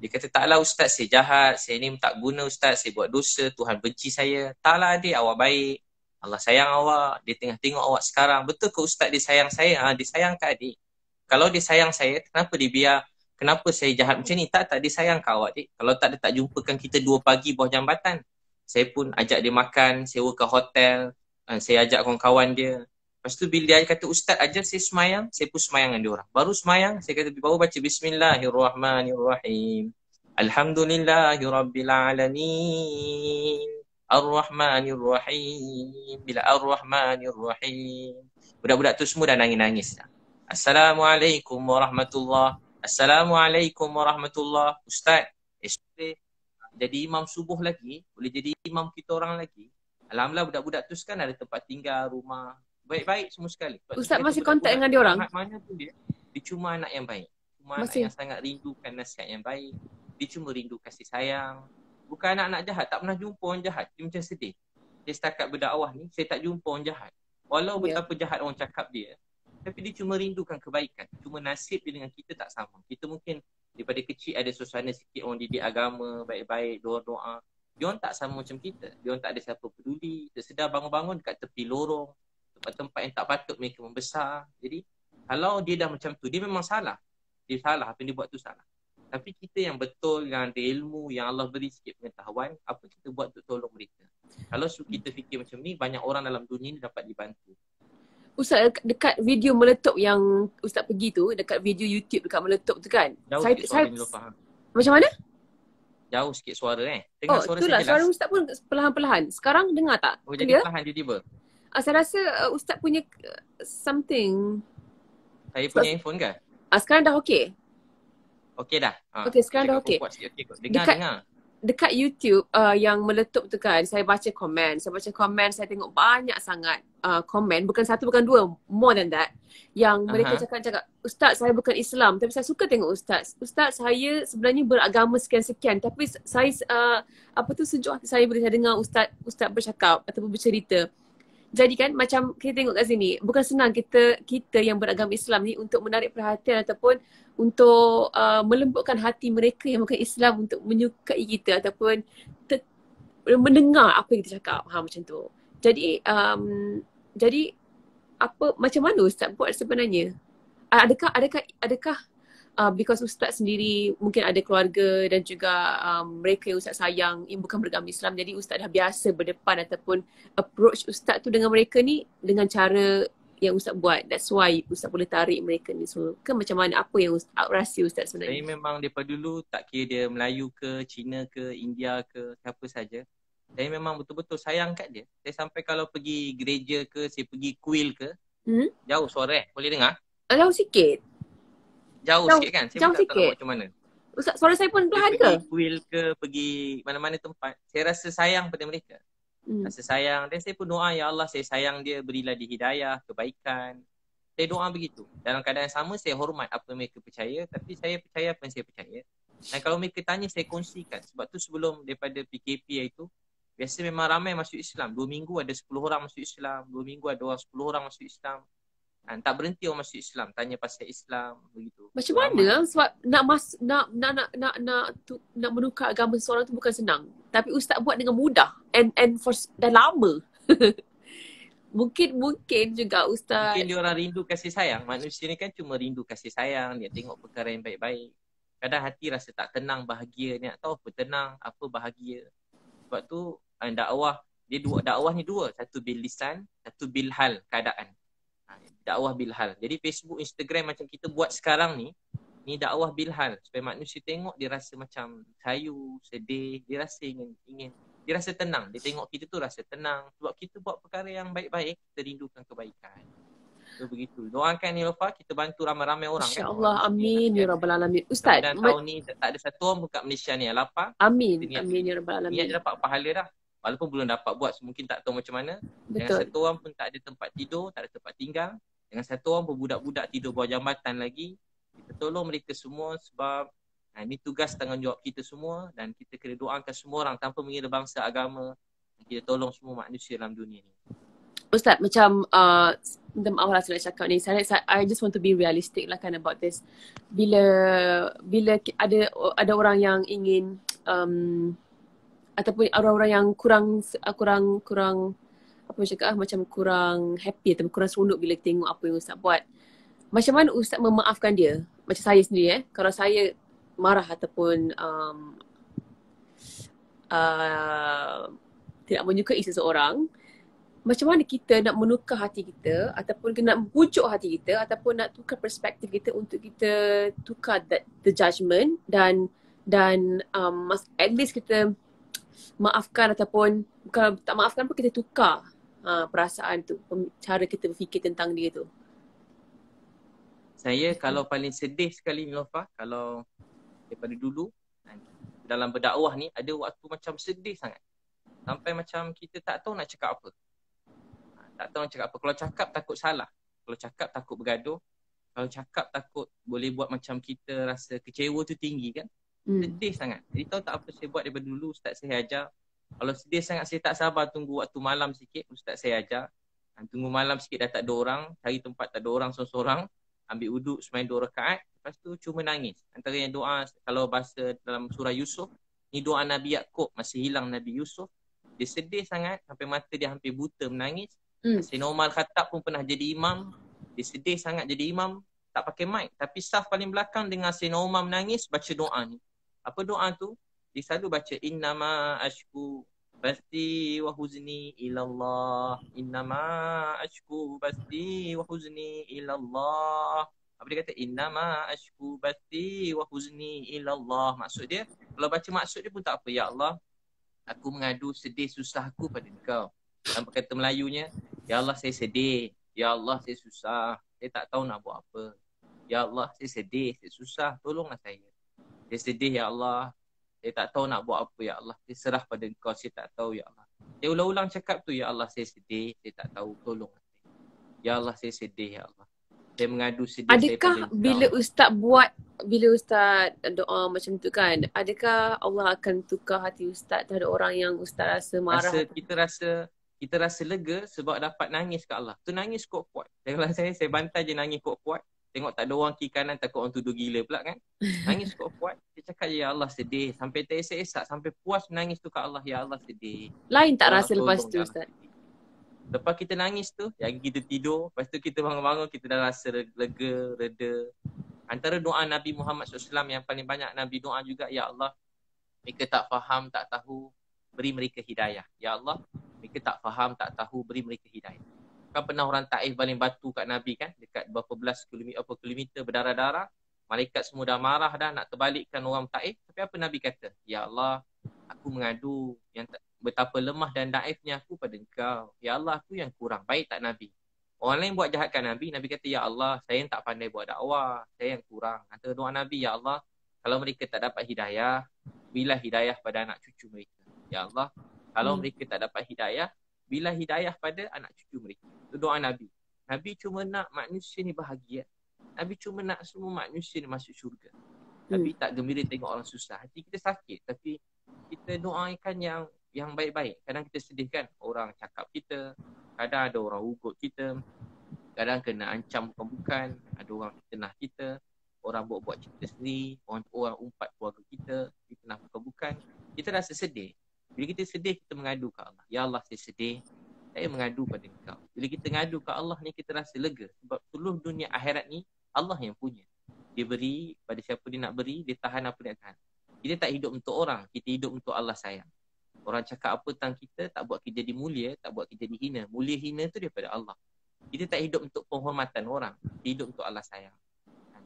Dia kata, taklah Ustaz, saya jahat. Saya ni tak guna Ustaz, saya buat dosa. Tuhan benci saya. Taklah adik, awak baik. Allah sayang awak. Dia tengah tengok awak sekarang. Betul ke Ustaz dia sayang saya? Dia sayang ke adik? Kalau dia sayang saya, kenapa dia biar? Kenapa saya jahat macam ni? Tak, dia sayang ke awak, adik? Kalau tak, dia tak jumpakan kita 2 pagi bawah jambatan. Saya pun ajak dia makan, sewa ke hotel, saya ajak kawan-kawan dia. Lepas tu bila dia kata, Ustaz ajar saya semayang, saya pun semayang dengan dia orang. Baru semayang, saya kata, baru baca Bismillahirrahmanirrahim. Alhamdulillahirrabbilalamin. Ar-Rahmanirrahim. Bila Ar-Rahmanirrahim. Budak-budak tu semua dah nangis-nangis. Assalamualaikum warahmatullahi. Assalamualaikum warahmatullahi. Ustaz, jadi imam subuh lagi, boleh jadi imam kita orang lagi. Alhamdulillah budak-budak tu kan ada tempat tinggal, rumah, baik-baik semua sekali. Ustaz masih kontak dengan dia orang? Mana pun dia cuma anak yang baik. Cuma anak yang sangat rindukan nasihat yang baik. Dia cuma rindu kasih sayang. Bukan anak-anak jahat, tak pernah jumpa orang jahat. Dia macam sedih. Dia setakat berdakwah ni, saya tak jumpa orang jahat. Walau betapa jahat orang cakap dia, tapi dia cuma rindukan kebaikan. Cuma nasib dia dengan kita tak sama. Kita mungkin daripada kecil ada suasana sikit orang didik agama, baik-baik, doa-doa. Dia orang tak sama macam kita. Dia orang tak ada siapa peduli. Tersedar bangun-bangun dekat tepi lorong, tempat-tempat yang tak patut mereka membesar. Jadi kalau dia dah macam tu, dia memang salah. Dia salah, apa yang dia buat tu salah. Tapi kita yang betul, yang ada ilmu, yang Allah beri sikit pengetahuan, apa kita buat untuk tolong mereka. Kalau kita fikir macam ni, banyak orang dalam dunia ni dapat dibantu. Ustaz, dekat video Meletup yang Ustaz pergi tu, dekat video YouTube dekat Meletup tu kan, jauh saya macam mana? Jauh sikit suara dengar suara itulah, saya jelas. Suara Ustaz pun perlahan-perlahan. Sekarang dengar tak? Jadi perlahan tiba-tiba. Saya rasa Ustaz punya something. Saya punya handphone ke? Sekarang dah okey? Okey dah. Okey, sekarang dah okey. Dengar. dekat YouTube yang meletup tu kan, saya baca komen. Saya tengok banyak sangat komen. Bukan satu, bukan dua. More than that. Yang mereka cakap, Ustaz saya bukan Islam. Tapi saya suka tengok Ustaz. Ustaz saya sebenarnya beragama sekian-sekian. Tapi saya, sejuk hati saya bila saya dengar Ustaz bercakap ataupun bercerita. Jadi kan macam kita tengok kat sini, bukan senang kita yang beragama Islam ni untuk menarik perhatian ataupun untuk melembutkan hati mereka yang bukan Islam untuk menyukai kita ataupun mendengar apa yang kita cakap. Macam tu. Jadi macam mana Ustaz buat sebenarnya? Adakah because Ustaz sendiri mungkin ada keluarga dan juga mereka yang Ustaz sayang yang bukan beragama Islam, jadi Ustaz dah biasa berdepan ataupun approach Ustaz tu dengan mereka ni dengan cara yang Ustaz buat. That's why Ustaz boleh tarik mereka ni semua. Ke macam mana? Apa yang rahsia Ustaz sebenarnya? Saya memang daripada dulu tak kira dia Melayu ke, Cina ke, India ke, siapa saja. Saya memang betul-betul sayang kat dia. Saya sampai kalau pergi gereja ke, saya pergi kuil ke, jauh suara boleh dengar? Jauh sikit. Jauh sikit kan? Saya pun tak tahu macam mana. Ustaz, suara saya pun perlahan ke? Pergi kuil ke, pergi mana-mana tempat. Saya rasa sayang pada mereka. Rasa sayang. Dan saya pun doa, ya Allah saya sayang dia, berilah dia hidayah, kebaikan. Saya doa begitu. Dalam keadaan yang sama, saya hormat apa mereka percaya. Tapi saya percaya apa yang saya percaya. Dan kalau mereka tanya, saya kongsikan. Sebab tu sebelum daripada PKP itu, biasa memang ramai masuk Islam. 2 minggu ada 10 orang masuk Islam. 2 minggu ada 10 orang masuk Islam. Tak berhenti orang masuk Islam, tanya pasal Islam begitu. Macam mana? Sebab nak menukar agama seseorang tu bukan senang. Tapi Ustaz buat dengan mudah and for dah lama. mungkin juga Ustaz. Mungkin dia orang rindu kasih sayang. Manusia ni kan cuma rindu kasih sayang, dia tengok perkara yang baik-baik. Kadang hati rasa tak tenang, bahagia, ni tak tahu apa tenang, apa bahagia. Sebab tu dakwah ni dua, satu bil lisan, satu bil hal, keadaan. Dakwah bilhal. Jadi Facebook, Instagram macam kita buat sekarang ni dakwah bilhal. Supaya manusia tengok dia rasa macam sayu, sedih, dia rasa ingin dia rasa tenang. Dia tengok kita tu rasa tenang. Sebab kita buat perkara yang baik-baik, kita rindukan kebaikan. So begitu. Doakan Nilofa, kita bantu ramai-ramai orang. InsyaAllah, amin ya Rabbal Alamin. Ustaz, dan tahun ni tak ada satu orang buka Malaysia ni yang lapar. Amin ya Rabbal Alamin. Niat dia dapat pahala dah. Walaupun belum dapat buat, mungkin tak tahu macam mana. Betul. Dengan satu orang pun tak ada tempat tidur, tak ada tempat tinggal. Dengan satu orang pun budak-budak tidur bawah jambatan lagi. Kita tolong mereka semua sebab ini tugas tanggungjawab kita semua dan kita kena doakan semua orang tanpa mengira bangsa, agama. Kita tolong semua manusia dalam dunia ni. Ustaz, macam minta maaf lah saya cakap ni. I just want to be realistic lah kan about this. Bila ada orang yang ingin ataupun orang-orang yang kurang apa cakap macam kurang happy atau kurang seronok bila tengok apa yang Ustaz buat. Macam mana Ustaz memaafkan dia? Macam saya sendiri kalau saya marah ataupun tidak menyukai seseorang, macam mana kita nak menukar hati kita ataupun nak bujuk hati kita ataupun nak tukar perspektif kita untuk kita tukar the judgement dan at least kita maafkan ataupun kalau tak maafkan pun kita tukar perasaan tu, cara kita berfikir tentang dia tu. Saya kalau paling sedih sekali Nilofa, kalau daripada dulu dalam berdakwah ni ada waktu macam sedih sangat. Sampai macam kita tak tahu nak cakap apa. Tak tahu nak cakap apa. Kalau cakap takut salah. Kalau cakap takut bergaduh. Kalau cakap takut boleh buat macam kita rasa kecewa tu tinggi kan. Sedih sangat. Jadi tahu tak apa saya buat daripada dulu, Ustaz saya ajar. Kalau sedih sangat saya tak sabar tunggu waktu malam sikit, Ustaz saya ajar. Tunggu malam sikit dah tak ada orang, cari tempat tak ada orang seorang-seorang, ambil wuduk sembahyang 2 rakaat, lepas tu cuma nangis. Antara yang doa kalau bahasa dalam surah Yusuf, ni doa Nabi Yaakob, masih hilang Nabi Yusuf. Dia sedih sangat sampai mata dia hampir buta menangis. Sayyidina Umar Khattab pun pernah jadi imam. Dia sedih sangat jadi imam, tak pakai mic. Tapi saf paling belakang dengar Sayyidina Umar menangis, baca doa ni. Apa doa tu? Dia selalu baca innama ashku basti wa huzni ilallah. Innama ashku basti wa huzni ilallah. Apa dia kata? Innama ashku basti wa huzni ilallah. Maksud dia, kalau baca maksud dia pun tak apa. Ya Allah, aku mengadu sedih susahku pada Engkau. Dalam kata Melayunya, ya Allah saya sedih. Ya Allah saya susah. Saya tak tahu nak buat apa. Ya Allah saya sedih, saya susah. Tolonglah saya. Saya sedih ya Allah. Saya tak tahu nak buat apa ya Allah. Saya serah pada Engkau, saya tak tahu ya Allah. Saya ulang-ulang cakap tu, ya Allah saya sedih, saya tak tahu, tolong. Ya Allah saya sedih ya Allah. Saya mengadu sedih saya pada Engkau. Bila Ustaz doa macam tu kan, adakah Allah akan tukar hati Ustaz terhadap orang yang Ustaz rasa marah? Kita rasa lega sebab dapat nangis ke Allah. Tu nangis kuat-kuat. Kalau saya bantai je nangis kuat-kuat. Tengok tak ada orang kiri kanan, takut orang tuduh gila pula kan. Nangis kuat-kuat. Dia cakap, ya Allah sedih. Sampai teresak-esak. Sampai puas menangis tu ke Allah. Ya Allah sedih. Lain tak Allah, rasa lepas tu ya Ustaz? Lepas kita nangis tu, yang kita tidur. Lepas tu kita bangun-bangun, kita dah rasa lega, reda. Antara doa Nabi Muhammad SAW yang paling banyak Nabi doa juga, ya Allah, mereka tak faham, tak tahu, beri mereka hidayah. Ya Allah, mereka tak faham, tak tahu, beri mereka hidayah. Kan pernah orang Taif baling batu kat Nabi kan, dekat berapa belas kilometer berdarah-darah. Malaikat semua dah marah dah nak terbalikkan orang Taif. Tapi apa Nabi kata? Ya Allah, aku mengadu yang betapa lemah dan daifnya aku pada Engkau. Ya Allah, aku yang kurang. Baik tak Nabi? Orang lain buat jahat kat Nabi, Nabi kata, ya Allah, saya yang tak pandai buat dakwah. Saya yang kurang. Antara doa Nabi, ya Allah, kalau mereka tak dapat hidayah, berilah hidayah pada anak cucu mereka. Ya Allah, kalau mereka tak dapat hidayah, berilah hidayah pada anak cucu mereka. Itu doa Nabi. Nabi cuma nak manusia ni bahagia. Nabi cuma nak semua manusia ni masuk syurga. Nabi tak gembira tengok orang susah. Hati kita sakit. Tapi kita doakan yang baik-baik. Kadang kita sedih kan, orang cakap kita. Kadang ada orang ugut kita. Kadang kena ancam bukan-bukan. Ada orang fitnah kita. Orang buat-buat cerita sendiri. Orang umpat keluarga kita. Fitnah bukan-bukan. Kita rasa sedih. Bila kita sedih, kita mengadu ke Allah. Ya Allah, saya sedih. Saya mengadu pada Engkau. Bila kita mengadu ke Allah ni, kita rasa lega. Sebab seluruh dunia akhirat ni, Allah yang punya. Dia beri pada siapa dia nak beri, dia tahan apa dia tahan. Kita tak hidup untuk orang, kita hidup untuk Allah sayang. Orang cakap apa tentang kita, tak buat kita jadi mulia, tak buat kita jadi hina. Mulia hina tu daripada Allah. Kita tak hidup untuk penghormatan orang, kita hidup untuk Allah sayang.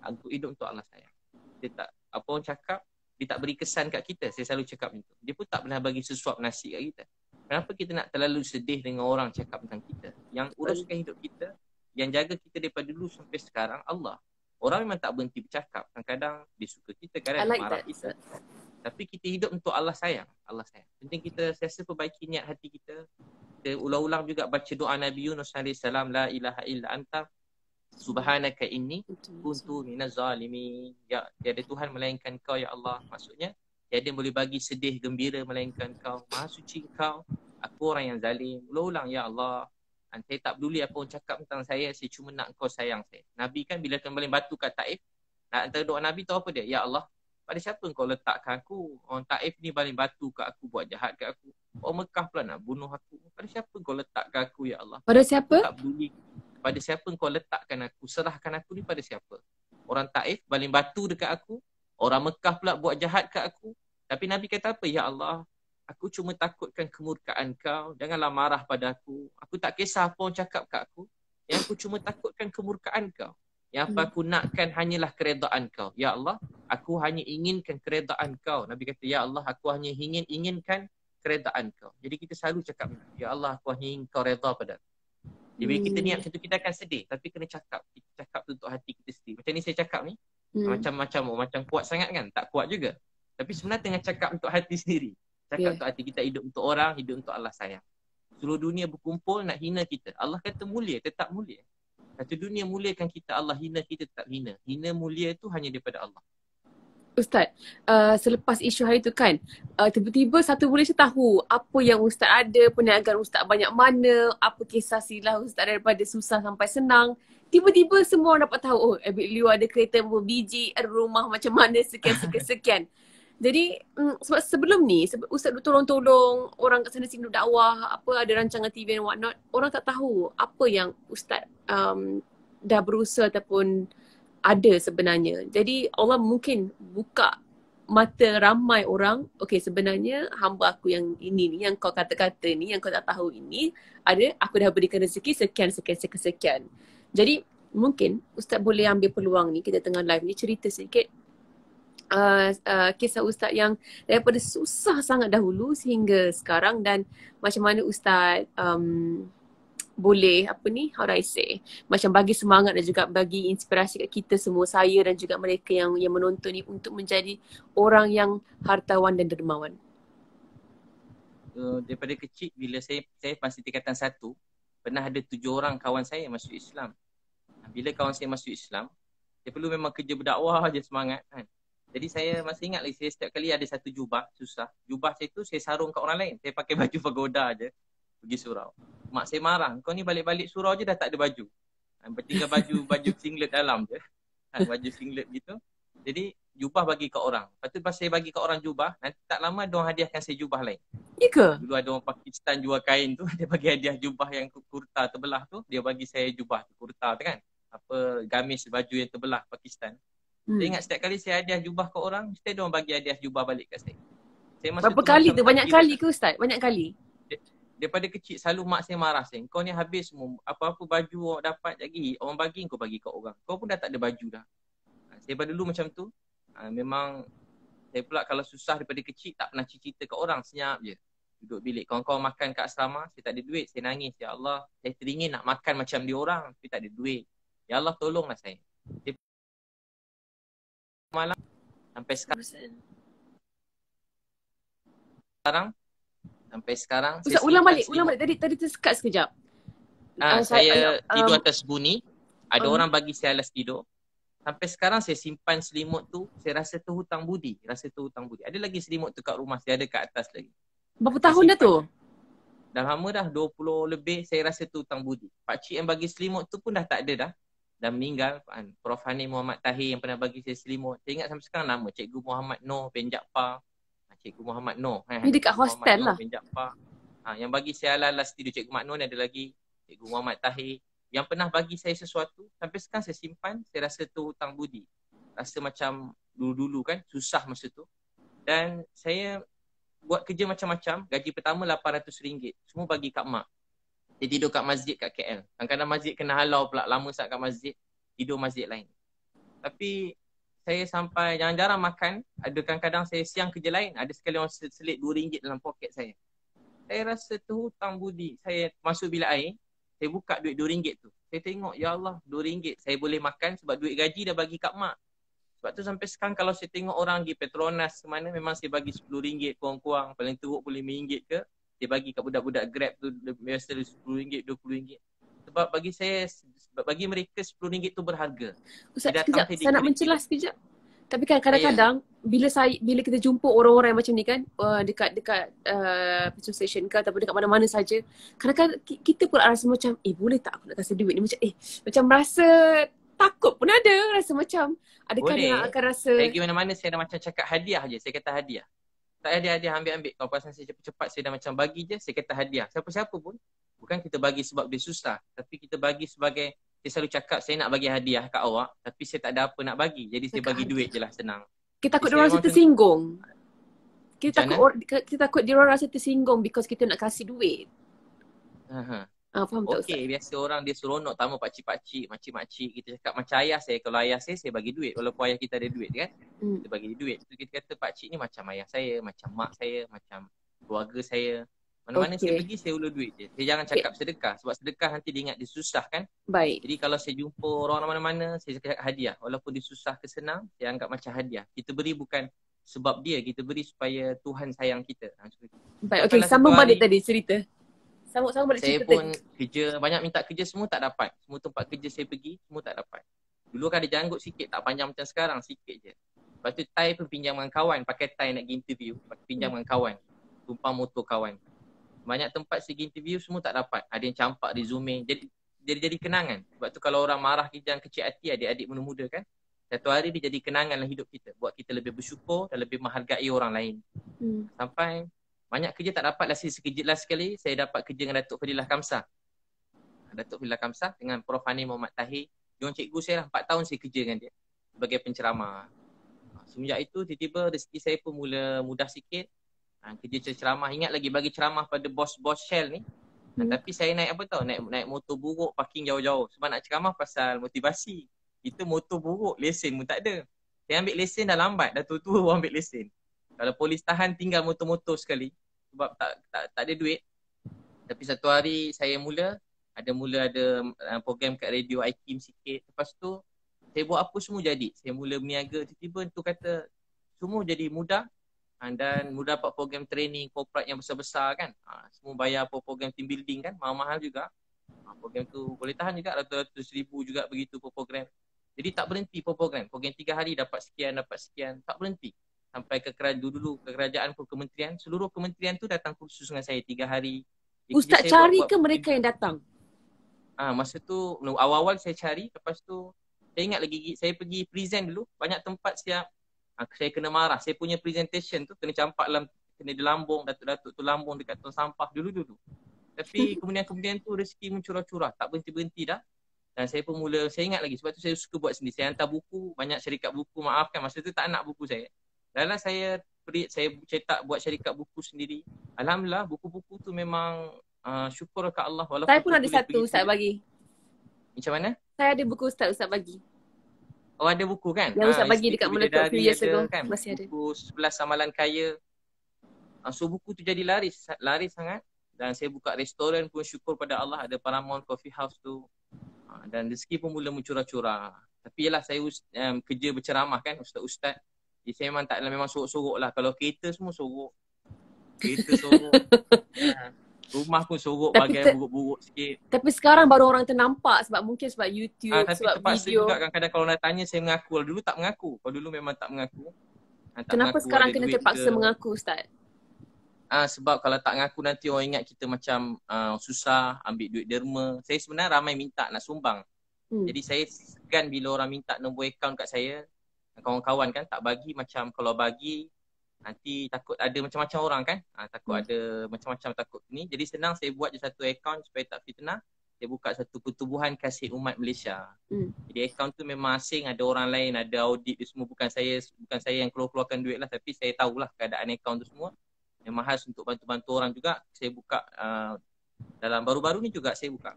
Untuk hidup untuk Allah sayang. Kita tak, apa orang cakap, dia tak beri kesan kat kita. Saya selalu cakap macam tu. Dia pun tak pernah bagi sesuap nasi kat kita. Kenapa kita nak terlalu sedih dengan orang cakap tentang kita? Yang uruskan hidup kita, yang jaga kita daripada dulu sampai sekarang, Allah. Orang memang tak berhenti bercakap. Kadang-kadang dia suka kita, kadang dia marah kita. Tapi kita hidup untuk Allah sayang. Allah sayang. Penting kita sentiasa perbaiki niat hati kita. Kita ulang-ulang juga baca doa Nabi Yunus AS. La ilaha illa anta subhanaka inni kuntu minaz zalimin. Ya, tiada Tuhan melainkan Kau ya Allah. Maksudnya tiada yang boleh bagi sedih gembira melainkan Kau. Maha suci Kau. Aku orang yang zalim. Ulang-ulang ya Allah. Saya tak peduli apa orang cakap tentang saya. Saya cuma nak Kau sayang saya. Nabi kan bila kembali batu kat Taif, antara doa Nabi tahu apa dia? Ya Allah, pada siapa Kau letakkan aku? Orang Taif ni baling batu kat aku, buat jahat kat aku. Orang Mekah pula nak bunuh aku. Pada siapa Kau letakkan aku ya Allah? Pada siapa? Aku tak peduli. Pada siapa Kau letakkan aku? Serahkan aku ni pada siapa? Orang Taif baling batu dekat aku. Orang Mekah pula buat jahat kat aku. Tapi Nabi kata apa? Ya Allah, aku cuma takutkan kemurkaan Kau. Janganlah marah pada aku. Aku tak kisah apa orang cakap kat aku. Yang aku cuma takutkan kemurkaan Kau. Yang apa aku nakkan hanyalah keredaan Kau. Ya Allah, aku hanya inginkan keredaan Kau. Nabi kata, ya Allah, aku hanya inginkan keredaan Kau. Jadi kita selalu cakap, ya Allah, aku hanya ingin Kau reda pada aku. Jadi bila kita niat macam tu, kita akan sedih. Tapi kena cakap. Kita cakap tu untuk hati kita sendiri. Macam ni saya cakap ni. Macam kuat sangat kan? Tak kuat juga. Tapi sebenarnya tengah cakap untuk hati sendiri. Cakap untuk hati kita, hidup untuk orang, hidup untuk Allah sayang. Seluruh dunia berkumpul nak hina kita. Allah kata mulia, tetap mulia. Satu dunia muliakan kita, Allah hina kita, tetap hina. Hina mulia itu hanya daripada Allah. Ustaz, selepas isu hari tu kan, tiba-tiba satu Malaysia tahu apa yang Ustaz ada, perniagaan Ustaz banyak mana, apa kisah silah Ustaz daripada susah sampai senang. Tiba-tiba semua orang dapat tahu, oh Abid Liu ada kereta berbiji, ada rumah macam mana, sekian. Jadi sebab sebelum ni Ustaz tolong-tolong orang kat sana sini duk dakwah, apa ada rancangan TV and what not, orang tak tahu apa yang Ustaz dah berusaha ataupun ada sebenarnya. Jadi Allah mungkin buka mata ramai orang, okey sebenarnya hamba aku yang ini ni, yang kau kata-kata ni, yang kau tak tahu ini, ada, aku dah berikan rezeki sekian. Jadi mungkin Ustaz boleh ambil peluang ni, kita tengah live ni, cerita sikit kisah Ustaz yang daripada susah sangat dahulu sehingga sekarang, dan macam mana Ustaz boleh apa ni, how do I say, macam bagi semangat dan juga bagi inspirasi kat kita semua, saya dan juga mereka yang menonton ni untuk menjadi orang yang hartawan dan dermawan? Daripada kecil bila saya masih tingkatan 1, pernah ada 7 orang kawan saya masuk Islam. Bila kawan saya masuk Islam, dia perlu memang kerja berdakwah je semangat kan. Jadi saya masih ingat lagi, saya setiap kali ada satu jubah susah. Jubah saya tu saya sarung kat orang lain. Saya pakai baju pagoda je pergi surau. Mak saya marah, kau ni balik-balik surau je dah tak ada baju. Tinggal baju singlet dalam je. Baju singlet gitu. Jadi jubah bagi kat orang. Lepas tu pas saya bagi kat orang jubah, nanti tak lama diorang hadiahkan saya jubah lain. Ya ke? Dulu ada orang Pakistan jual kain tu, dia bagi hadiah jubah yang kurta terbelah tu, dia bagi saya jubah tu, kurta tu kan. Apa, gamis baju yang terbelah Pakistan. Saya ingat setiap kali saya hadiah jubah ke orang, mesti diorang bagi hadiah jubah balik kat saya. Berapa kali tu? Banyak kali ke Ustaz? Banyak kali? Daripada kecil selalu mak saya marah saya. Kau ni habis semua. Apa-apa baju awak dapat lagi, orang bagi kau bagi kat orang. Kau pun dah tak ada baju dah. Saya pada dulu macam tu. Memang saya pula kalau susah daripada kecil tak pernah cerita kat orang. Senyap je. Duduk bilik. Kawan-kawan makan kat asrama, saya tak ada duit. Saya nangis. Ya Allah, saya teringin nak makan macam dia orang. Tapi tak ada duit. Ya Allah, tolonglah saya. Saya malam sampai sekarang Ustaz, ulang balik tadi tersekat sekejap. Saya tidur atas buni. Ada orang bagi saya alas tidur. Sampai sekarang saya simpan selimut tu. Saya rasa tu hutang budi. Ada lagi selimut tu kat rumah. Saya ada kat atas lagi. Berapa tahun dah tu? Dah lama dah, 20 lebih. Saya rasa tu hutang budi. Pakcik yang bagi selimut tu pun dah tak ada dah. Dah meninggal. Prof. Hani Muhammad Tahir yang pernah bagi saya selimut. Saya ingat sampai sekarang nama. Cikgu Muhammad Noh bin Jaafar. Cikgu Muhammad Noh. Ini dekat hostel lah. Yang bagi saya alas tidur Cikgu Muhammad Noh ni ada lagi. Cikgu Muhammad Tahir. Yang pernah bagi saya sesuatu, sampai sekarang saya simpan. Saya rasa tu hutang budi. Rasa macam dulu-dulu kan, susah masa tu. Dan saya buat kerja macam-macam. Gaji pertama RM800. Semua bagi kat mak. Dia tidur kat masjid kat KL. Kadang-kadang masjid kena halau pula. Lama sangat kat masjid. Tidur masjid lain. Tapi saya sampai jarang-jarang makan. Ada kadang-kadang saya siang kerja lain. Ada sekali orang selit RM2 dalam poket saya. Saya rasa tu hutang budi. Saya masuk bilik air. Saya buka duit RM2 tu. Saya tengok, ya Allah, RM2. Saya boleh makan sebab duit gaji dah bagi kat mak. Sebab tu sampai sekarang kalau saya tengok orang pergi Petronas ke mana, memang saya bagi RM10 kurang-kurang. Paling teruk boleh RM5 ke. Saya bagi kat budak-budak Grab tu biasa RM10, RM20. Sebab bagi saya, bagi mereka RM10 tu berharga. Ustaz, sekejap. Saya nak mencelah sekejap. Tapi kan kadang-kadang bila kita jumpa orang-orang yang macam ni kan, dekat petrol station ke ataupun dekat mana-mana saja, kadang-kadang kita pun rasa macam boleh tak aku nak kasih duit ni, macam rasa takut pun ada, rasa macam adakah boleh. Dia akan rasa saya pergi mana-mana saya dah macam cakap hadiah je. Saya kata hadiah. Tak hadiah ambil-ambil. Kalau pasal saya cepat-cepat saya dah macam bagi je, saya kata hadiah. Siapa-siapa pun bukan kita bagi sebab dia susah, tapi kita bagi sebagai, saya selalu cakap saya nak bagi hadiah kat awak tapi saya tak ada apa nak bagi. Jadi saya bagi duit je lah, senang. Kita takut dia orang rasa tersinggung. Kita takut dia orang rasa tersinggung because kita nak kasih duit. Faham tak Ustaz? Okey, biasa orang dia seronok tamu pakcik-pakcik, makcik-makcik. Kita cakap macam ayah saya. Kalau ayah saya bagi duit. Walaupun ayah kita ada duit kan. Kita bagi duit. So, kita kata pakcik ni macam ayah saya, macam mak saya, macam keluarga saya. Mana-mana saya pergi, saya ulur duit je. Saya jangan cakap sedekah. Sebab sedekah nanti dia ingat dia susah kan. Baik. Jadi kalau saya jumpa orang mana-mana, saya cakap hadiah. Walaupun dia susah ke senang, saya anggap macam hadiah. Kita beri bukan sebab dia, kita beri supaya Tuhan sayang kita. Baik, okey. Sambung balik tadi cerita. Sambung balik saya cerita pun tadi. Kerja, banyak minta kerja semua tak dapat. Semua tempat kerja saya pergi, semua tak dapat. Dulu kan ada janggut sikit, tak panjang macam sekarang, sikit je. Lepas tu tie pun pinjam dengan kawan, pakai tie nak pergi interview. Pinjam dengan kawan, tumpang motor kawan. Banyak tempat saya pergi interview semua tak dapat. Ada yang campak resume. Jadi kenangan. Sebab tu kalau orang marah kita yang kecil hati, adik-adik muda-muda kan, satu hari dia jadi kenangan dalam hidup kita. Buat kita lebih bersyukur dan lebih menghargai orang lain. Sampai banyak kerja tak dapat lah. Sekejap lah sekali saya dapat kerja dengan Datuk Fadilah Kamsah. Datuk Fadilah Kamsah dengan Prof. Hani Muhammad Tahir. Diorang cikgu saya lah, 4 tahun saya kerja dengan dia sebagai penceramah. Semenjak itu tiba-tiba rezeki saya pun mula mudah sikit. Kerja ceramah, ingat lagi bagi ceramah pada bos-bos Shell ni. Tapi saya naik apa tau, naik motor buruk, parking jauh-jauh. Sebab nak ceramah pasal motivasi. Kita motor buruk, lesen pun tak ada. Saya ambil lesen dah lambat, dah tua-tua orang ambil lesen. Kalau polis tahan tinggal motor-motor sekali. Sebab tak ada duit. Tapi satu hari saya mula ada program kat radio IKIM sikit. Lepas tu saya buat apa semua jadi. Saya mula berniaga, tiba-tiba tu kata semua jadi mudah. Dan mudah dapat program training corporate yang besar-besar kan. Semua bayar program team building kan, mahal-mahal juga. Program tu boleh tahan juga ratus-ratus ribu juga begitu program. Jadi tak berhenti program. Program 3 hari dapat sekian, tak berhenti. Sampai ke dulu ke kerajaan pun kementerian, seluruh kementerian tu datang kursus dengan saya 3 hari. Ustaz cari ke mereka yang datang? Masa tu awal-awal saya cari, lepas tu saya ingat lagi saya pergi present dulu, banyak tempat siap. Saya kena marah. Saya punya presentation tu kena campak kena dilambung, datuk-datuk tu lambung dekat tong sampah dulu-dulu. Tapi kemudian tu rezeki mencurah-curah, tak berhenti-berhenti dah. Dan saya pun saya ingat lagi, sebab tu saya suka buat sendiri. Saya hantar buku, banyak syarikat buku, maafkan masa tu tak nak buku saya. Dalam saya cetak buat syarikat buku sendiri. Alhamdulillah, buku-buku tu memang syukur ke Allah. Saya pun ada satu Ustaz bagi. Macam mana? Saya ada buku Ustaz bagi. Oh, ada buku kan? Yang Ustaz bagi dekat Meletup few years ago kan? Masih ada. Buku 11 Amalan Kaya. So buku tu jadi laris sangat. Dan saya buka restoran pun syukur pada Allah, ada Paramount Coffee House tu. Dan rezeki pun mula mencurah-curah. Tapi yalah saya kerja berceramah kan, ustaz-ustaz. Jadi saya memang sorok-sorok lah. Kalau kereta semua sorok. Kereta sorok. Rumah pun sorok, bagian buruk-buruk sikit. Tapi sekarang baru orang ternampak sebab mungkin sebab YouTube, tapi sebab terpaksa video. Juga kadang-kadang kalau nak tanya saya mengaku. Kalau dulu tak mengaku. Kalau dulu memang tak mengaku. Kenapa sekarang kena terpaksa mengaku Ustaz? Sebab kalau tak mengaku nanti orang ingat kita macam susah, ambil duit derma. Saya sebenarnya ramai minta nak sumbang. Jadi saya segan bila orang minta nombor akaun kat saya. Kawan-kawan kan tak bagi, macam kalau bagi nanti takut ada macam-macam orang kan. Takut ada macam-macam takut ni. Jadi senang saya buat je satu akaun supaya tak fitnah. Saya buka satu Pertubuhan Kasih Umat Malaysia. Jadi akaun tu memang asing, ada orang lain, ada audit dia semua, bukan saya yang keluarkan duit lah, tapi saya tahulah keadaan akaun tu semua. Memang khas untuk bantu-bantu orang juga. Saya buka dalam baru-baru ni juga saya buka.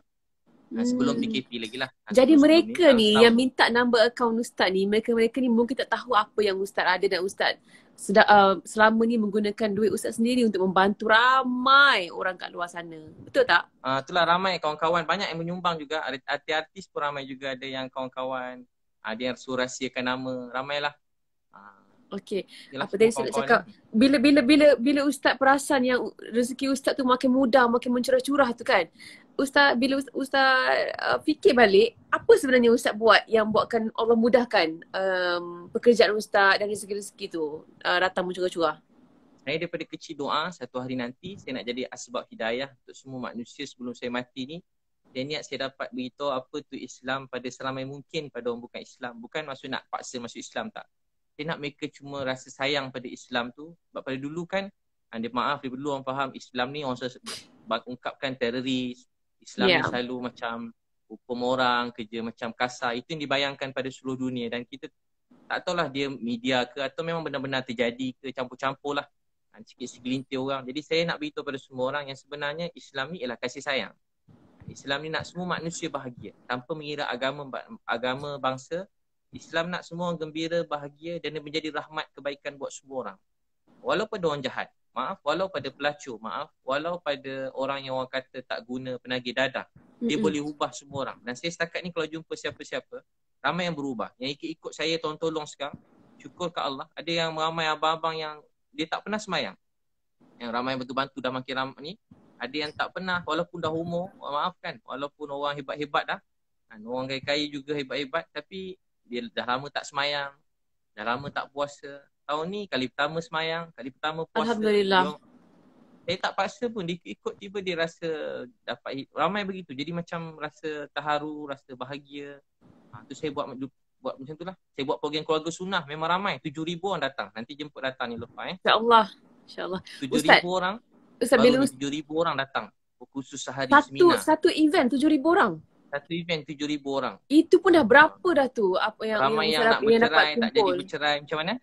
Sebelum PKP lagi lah. Jadi mereka ni yang minta nombor akaun Ustaz ni, mereka ni mungkin tak tahu apa yang Ustaz ada, dan Ustaz selama ni menggunakan duit Ustaz sendiri untuk membantu ramai orang kat luar sana. Betul tak? Itulah, ramai kawan-kawan. Banyak yang menyumbang juga. Artis pun ramai juga, ada yang kawan-kawan. Ada yang suruh rahsiakan nama. Ramailah. Okey. Apa tadi saya nak cakap, bila Ustaz perasan yang rezeki Ustaz tu makin mudah, makin mencurah-curah tu kan, bila Ustaz fikir balik, apa sebenarnya Ustaz buat yang buatkan Allah mudahkan pekerjaan Ustaz dan rezeki-rezeki tu datang mencurah-curah? Saya daripada kecil doa, satu hari nanti saya nak jadi asbab hidayah untuk semua manusia sebelum saya mati ni. Saya niat saya dapat beritahu apa tu Islam pada seramai mungkin pada orang bukan Islam. Bukan maksud nak paksa masuk Islam, tak. Saya nak mereka cuma rasa sayang pada Islam tu. Sebab pada dulu kan, daripada dulu orang faham Islam ni orang ungkapkan teroris. Islam ni selalu macam hukum orang, kerja macam kasar. Itu yang dibayangkan pada seluruh dunia. Dan kita tak tahulah dia media ke atau memang benar-benar terjadi ke, campur-campur lah. Sikit segelintir orang. Jadi saya nak beritahu pada semua orang yang sebenarnya Islam ni ialah kasih sayang. Islam ni nak semua manusia bahagia. Tanpa mengira agama bangsa. Islam nak semua orang gembira, bahagia dan menjadi rahmat kebaikan buat semua orang. Walau pada orang jahat, maaf, walau pada pelacur, maaf, walau pada orang yang orang kata tak guna, penagih dadah, dia boleh ubah semua orang. Dan saya setakat ni kalau jumpa siapa-siapa, ramai yang berubah. Yang ikut saya tolong sekarang, syukur ke Allah. Ada yang ramai abang-abang yang dia tak pernah semayang. Yang ramai bantu-bantu dah makin ramai ni. Ada yang tak pernah, walaupun dah umur, maafkan, walaupun orang hebat-hebat dah, orang kaya-kaya juga hebat-hebat, tapi dia dah lama tak semayang, dah lama tak puasa. Tahun ni kali pertama semayang, kali pertama puasa. Alhamdulillah. Saya tak paksa pun, dia ikut tiba dia rasa dapat. Ramai begitu, jadi macam rasa terharu, rasa bahagia. Tu saya buat macam tu lah. Saya buat program keluarga sunnah, memang ramai. 7,000 orang datang. Nanti jemput datang ni lepas InsyaAllah. InsyaAllah. 7,000 orang, Ustaz, baru 7,000 orang datang. Khusus sehari seminar. Satu event 7,000 orang? Satu event 7,000 orang. Itu pun dah berapa dah tu? Apa yang ramai yang nak bercerai, tak jadi bercerai. Macam mana?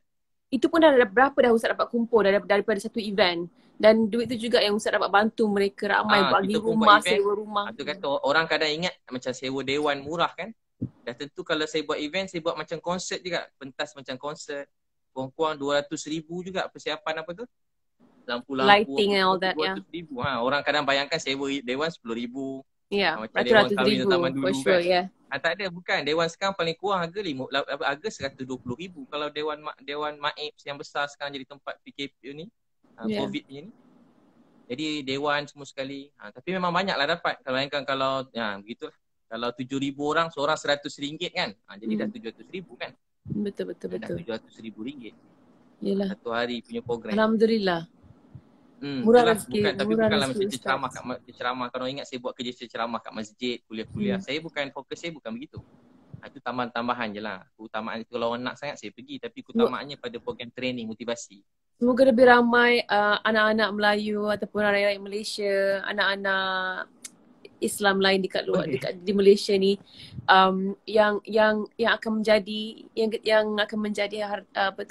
Itu pun dah berapa dah Ustaz dapat kumpul daripada satu event? Dan duit tu juga yang Ustaz dapat bantu mereka ramai bagi rumah, sewa rumah. Itu kata orang kadang ingat macam sewa dewan murah kan. Dah tentu kalau saya buat event, saya buat macam konsert juga. Pentas macam konsert. Kurang-kurang 200,000 juga persiapan apa tu? Lampu-lampu. Lighting and all that, 200,000. Orang kadang bayangkan sewa dewan 10,000. Ya, Macam dewan ratus-ratus kahwin ribu zaman for dulu sure, kan. ya. Tak ada, bukan. Dewan sekarang paling kurang harga harga 120,000. Kalau dewan maib yang besar sekarang jadi tempat PKP ni, Ya. COVID ni. Jadi dewan semua sekali. Tapi memang banyaklah dapat. Kalau bayangkan kalau begitulah. Kalau 7,000 orang, seorang RM100 kan. Jadi dah 700,000 kan. Betul. Dah RM700,000. Yelah. Satu hari punya program. Alhamdulillah. Itulah Murah bukanlah rezeki macam Ustaz. ceramah. Kalau ingat saya buat kerja ceramah kat masjid, kuliah-kuliah. Fokus saya bukan begitu. Itu tambahan je lah. Keutamaan itu kalau orang nak sangat saya pergi. Tapi keutamaannya pada program training, motivasi. Semoga lebih ramai anak-anak Melayu ataupun rakyat Malaysia, anak-anak Islam lain dekat di Malaysia ni yang akan menjadi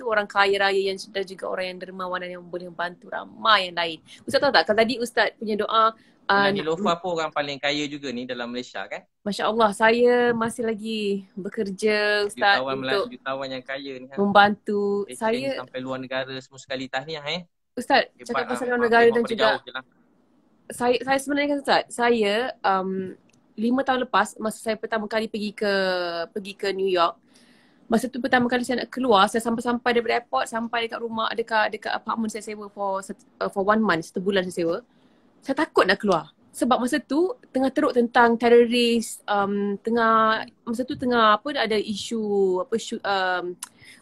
orang kaya raya yang dan juga orang yang dermawan dan yang boleh membantu ramai yang lain. Ustaz tahu tak, kalau tadi Ustaz punya doa Nilofa pun orang paling kaya juga ni dalam Malaysia kan? Masya Allah, saya masih lagi bekerja Ustaz untuk jutawan yang kaya ni kan? Membantu saya sampai luar negara semua sekali. Tahniah Ustaz, cakap pasal luar negara dan juga saya sebenarnya kan Ustaz, saya 5 tahun lepas masa saya pertama kali pergi ke New York, masa tu pertama kali saya nak keluar, saya sampai daripada airport sampai dekat rumah, dekat apartment saya sewa for 1 month, 1 bulan saya sewa. Saya takut nak keluar sebab masa tu tengah teruk tentang teroris, masa tu tengah ada isu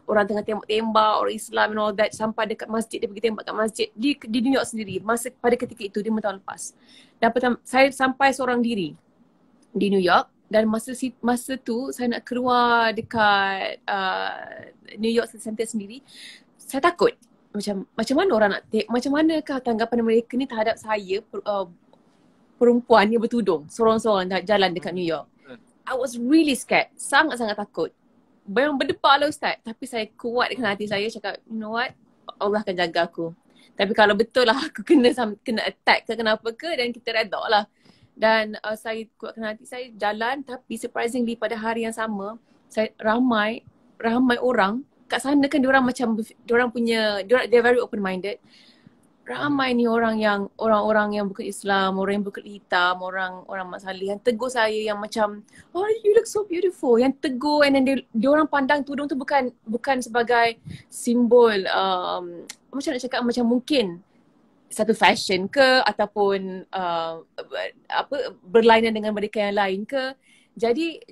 orang tengah tembak-tembak orang Islam and all that, sampai dekat masjid, dia pergi tembak kat masjid di New York sendiri pada ketika itu 5 tahun lepas. Dan saya sampai seorang diri di New York dan masa tu saya nak keluar dekat New York Center sendiri, saya takut macam mana orang macam manakah tanggapan mereka ni terhadap saya, perempuan yang bertudung sorang-sorang jalan dekat New York. I was really scared, sangat-sangat takut. Memang berdebar lah Ustaz. Tapi saya kuatkan hati saya, cakap, you know what, Allah akan jaga aku. Tapi kalau betul lah aku kena attack ke kenapa ke, dan kita redha lah. Dan saya kuatkan hati saya, jalan. Tapi surprisingly pada hari yang sama, ramai orang kat sana kan, diorang they're very open minded. Ramai ni orang yang bukan Islam, orang yang berkulit hitam, orang Mat Salleh yang tegur saya yang macam, oh you look so beautiful, yang tegur, and then dia orang pandang tudung tu bukan sebagai simbol macam nak cakap, macam mungkin satu fashion ke ataupun berlainan dengan mereka yang lain ke. Jadi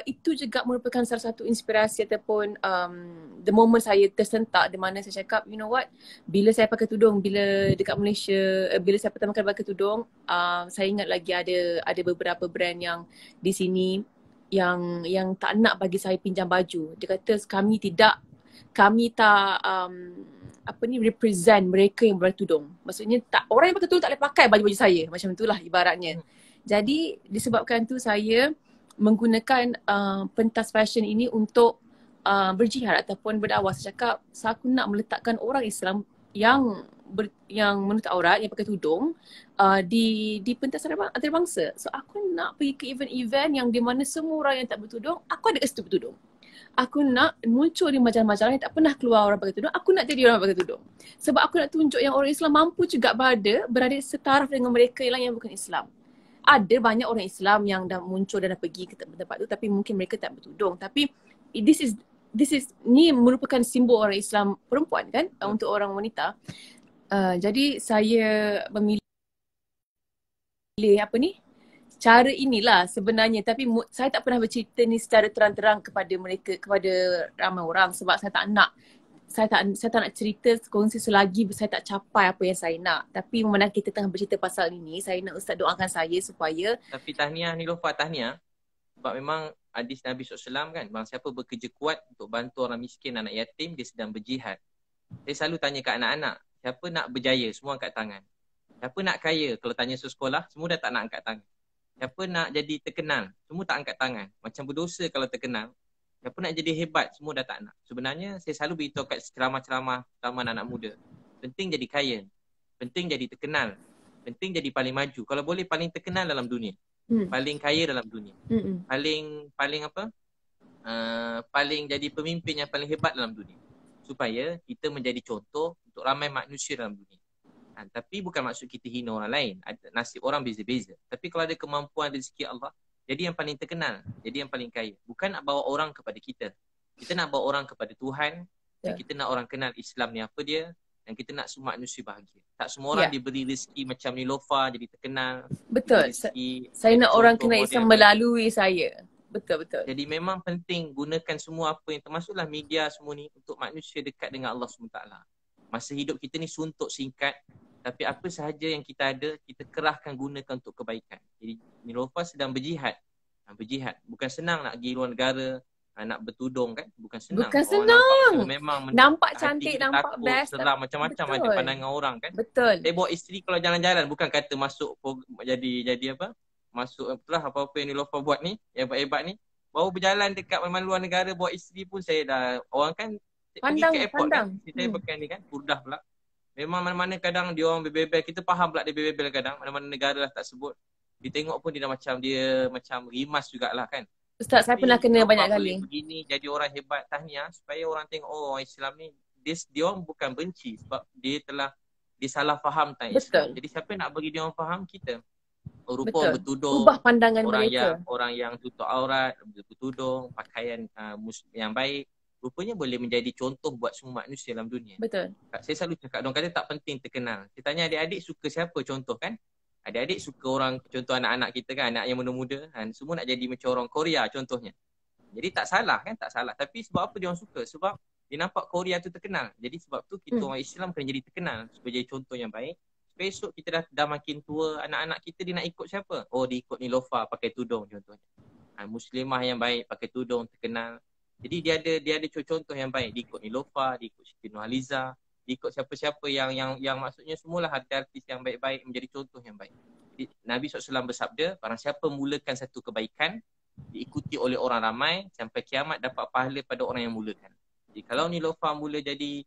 itu juga merupakan salah satu inspirasi ataupun the moment saya tersentak, di mana saya cakap, you know what, bila saya pakai tudung, bila dekat Malaysia, bila saya pertama kali pakai tudung, saya ingat lagi ada beberapa brand yang di sini yang tak nak bagi saya pinjam baju. Dia kata kami tak represent mereka yang bertudung. Maksudnya orang yang pakai tudung tak boleh pakai baju-baju saya, macam itulah ibaratnya. Jadi disebabkan tu saya menggunakan pentas fashion ini untuk berjihad ataupun berdakwah. Saya cakap, aku nak meletakkan orang Islam yang menutup aurat, yang pakai tudung di pentas antarabangsa. So aku nak pergi ke event-event yang di mana semua orang yang tak bertudung, aku ada kat situ bertudung. Aku nak muncul di majalah-majalah yang tak pernah keluar orang pakai tudung. Aku nak jadi orang pakai tudung. Sebab aku nak tunjuk yang orang Islam mampu juga berada setaraf dengan mereka yang bukan Islam. Ada banyak orang Islam yang dah muncul dan dah pergi ke tempat tu, tapi mungkin mereka tak bertudung. Tapi ni merupakan simbol orang Islam perempuan kan, untuk orang wanita. Jadi saya memilih cara inilah sebenarnya, tapi saya tak pernah bercerita ni secara terang-terang kepada mereka, kepada ramai orang, sebab saya tak nak cerita kongsi selagi saya tak capai apa yang saya nak. Tapi memandang kita tengah bercerita pasal ini, saya nak Ustaz doakan saya supaya. Tapi tahniah Nilofa, tahniah. Sebab memang hadis Nabi SAW kan, bang siapa bekerja kuat untuk bantu orang miskin, anak yatim, dia sedang berjihad. Saya selalu tanya kat anak-anak, siapa nak berjaya? Semua angkat tangan. Siapa nak kaya? Kalau tanya sekolah, semua dah tak nak angkat tangan. Siapa nak jadi terkenal? Semua tak angkat tangan. Macam berdosa kalau terkenal. Siapa nak jadi hebat? Semua dah tak nak. Sebenarnya saya selalu beritahu kat ceramah-ceramah anak muda. Penting jadi kaya. Penting jadi terkenal. Penting jadi paling maju. Kalau boleh paling terkenal dalam dunia. Paling kaya dalam dunia. Paling jadi pemimpin yang paling hebat dalam dunia. Supaya kita menjadi contoh untuk ramai manusia dalam dunia. Tapi bukan maksud kita hina orang lain. Nasib orang beza-beza. Tapi kalau ada kemampuan rezeki Allah, jadi yang paling terkenal, jadi yang paling kaya. Bukan nak bawa orang kepada kita. Kita nak bawa orang kepada Tuhan, dan kita nak orang kenal Islam ni apa dia, dan kita nak semua manusia bahagia. Tak semua orang diberi rezeki macam Nilofa jadi terkenal. Betul. Saya nak orang kenal Islam melalui saya. Betul. Jadi memang penting gunakan semua apa yang termasuklah media semua ni untuk manusia dekat dengan Allah SWT. Masa hidup kita ni suntuk singkat, tapi apa sahaja yang kita ada, kita kerahkan gunakan untuk kebaikan. Jadi Nilofa sedang berjihad. Bukan senang nak pergi luar negara, nak bertudung kan. Bukan senang. Nampak cantik, nampak takut, best. Seram, macam-macam ada pandangan orang kan. Betul. Saya bawa isteri kalau jalan-jalan, bukan kata masuk jadi apa, masuk apa-apa yang Nilofa buat ni, hebat-hebat ni. Baru berjalan dekat mana-mana luar negara, bawa isteri pun saya dah, orang kan pandang, pergi ke airport kan. Saya pakai ni kan, Burdah pula. Memang mana-mana kadang dia orang bebel-bebel, kita faham pula dia bebel-bebel kadang, mana-mana negara lah tak sebut. Dia tengok pun dia macam rimas jugalah kan. Ustaz, saya pernah kena banyak kali. Begini jadi orang hebat, tahniah supaya orang tengok orang Islam ni dia orang bukan benci sebab dia salah faham tentang Islam. Jadi siapa nak bagi dia orang faham kita? Rupa bertudung, ubah pandangan mereka. Orang yang tutup aurat, bertudung, pakaian yang baik, rupanya boleh menjadi contoh buat semua manusia dalam dunia. Betul. Saya selalu cakap, orang kata tak penting terkenal. Saya tanya adik-adik suka siapa contoh kan? Adik-adik suka orang, contoh anak-anak kita kan, anak yang muda-muda kan, semua nak jadi macam orang Korea contohnya. Jadi tak salah kan, tak salah. Tapi sebab apa dia orang suka? Sebab dia nampak Korea tu terkenal. Jadi sebab tu kita orang Islam kena jadi terkenal supaya jadi contoh yang baik. Supaya esok kita dah makin tua, anak-anak kita dia nak ikut siapa? Oh, dia ikut Nilofa pakai tudung contohnya. Muslimah yang baik pakai tudung terkenal. Jadi dia ada contoh yang baik. Dia ikut Nilofa, dia ikut Siti Nurhaliza, dia ikut siapa-siapa yang maksudnya semualah artis yang baik-baik menjadi contoh yang baik. Jadi, Nabi SAW bersabda, barang siapa mulakan satu kebaikan, diikuti oleh orang ramai, sampai kiamat dapat pahala pada orang yang mulakan. Jadi kalau Nilofa mula jadi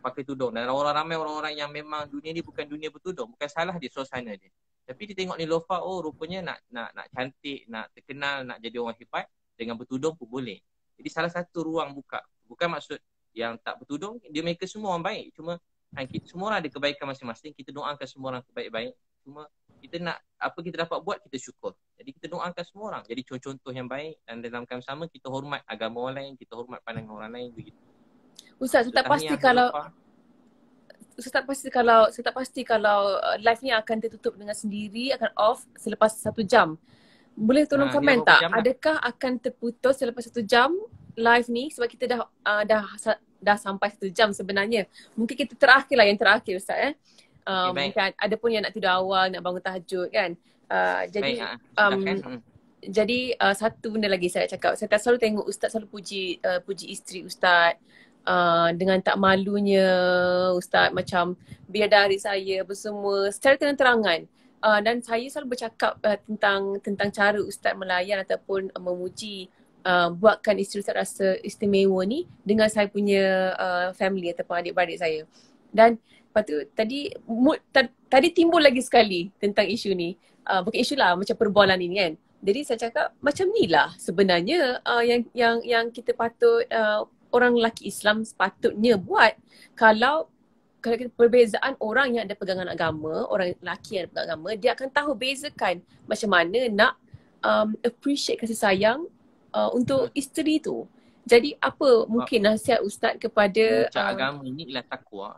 pakai tudung, dan orang ramai orang-orang yang memang dunia ni bukan dunia bertudung, bukan salah dia, suasana dia. Tapi dia tengok Nilofa, oh rupanya nak cantik, nak terkenal, nak jadi orang hebat, dengan bertudung pun boleh. Jadi salah satu ruang buka. Bukan maksud yang tak bertudung, mereka semua orang baik. Cuma semua orang ada kebaikan masing-masing. Kita doakan semua orang baik-baik. Cuma kita nak, apa kita dapat buat, kita syukur. Jadi kita doakan semua orang jadi contoh yang baik. Dan dalam keadaan sama, kita hormat agama orang lain, kita hormat pandangan orang lain, begitu. Ustaz, saya tak pasti kalau live ni akan tertutup dengan sendiri, akan off selepas 1 jam. Boleh tolong komen tak? Adakah akan terputus selepas 1 jam live ni? Sebab kita dah sampai 1 jam sebenarnya. Mungkin kita yang terakhir Ustaz mungkin ada pun yang nak tidur awal, nak bangun tahajud kan. Jadi satu benda lagi saya cakap. Saya tak selalu tengok Ustaz selalu puji isteri Ustaz. Dengan tak malunya Ustaz macam bidadari saya bersemua secara terang-terangan. Dan saya selalu bercakap tentang cara Ustaz melayan ataupun memuji buatkan isteri Ustaz rasa istimewa ni dengan saya punya family ataupun adik-beradik saya. Dan lepas tu tadi timbul lagi sekali tentang isu ni. Bukan isu lah, macam perbualan ini kan. Jadi saya cakap macam ni lah sebenarnya yang kita patut orang lelaki Islam sepatutnya buat. Kalau kita perbezaan orang yang ada pegangan agama, orang lelaki yang ada pegangan agama, dia akan tahu bezakan macam mana nak appreciate kasih sayang untuk isteri tu. Jadi apa mungkin nasihat Ustaz kepada kemuncak agama ini ialah takwa.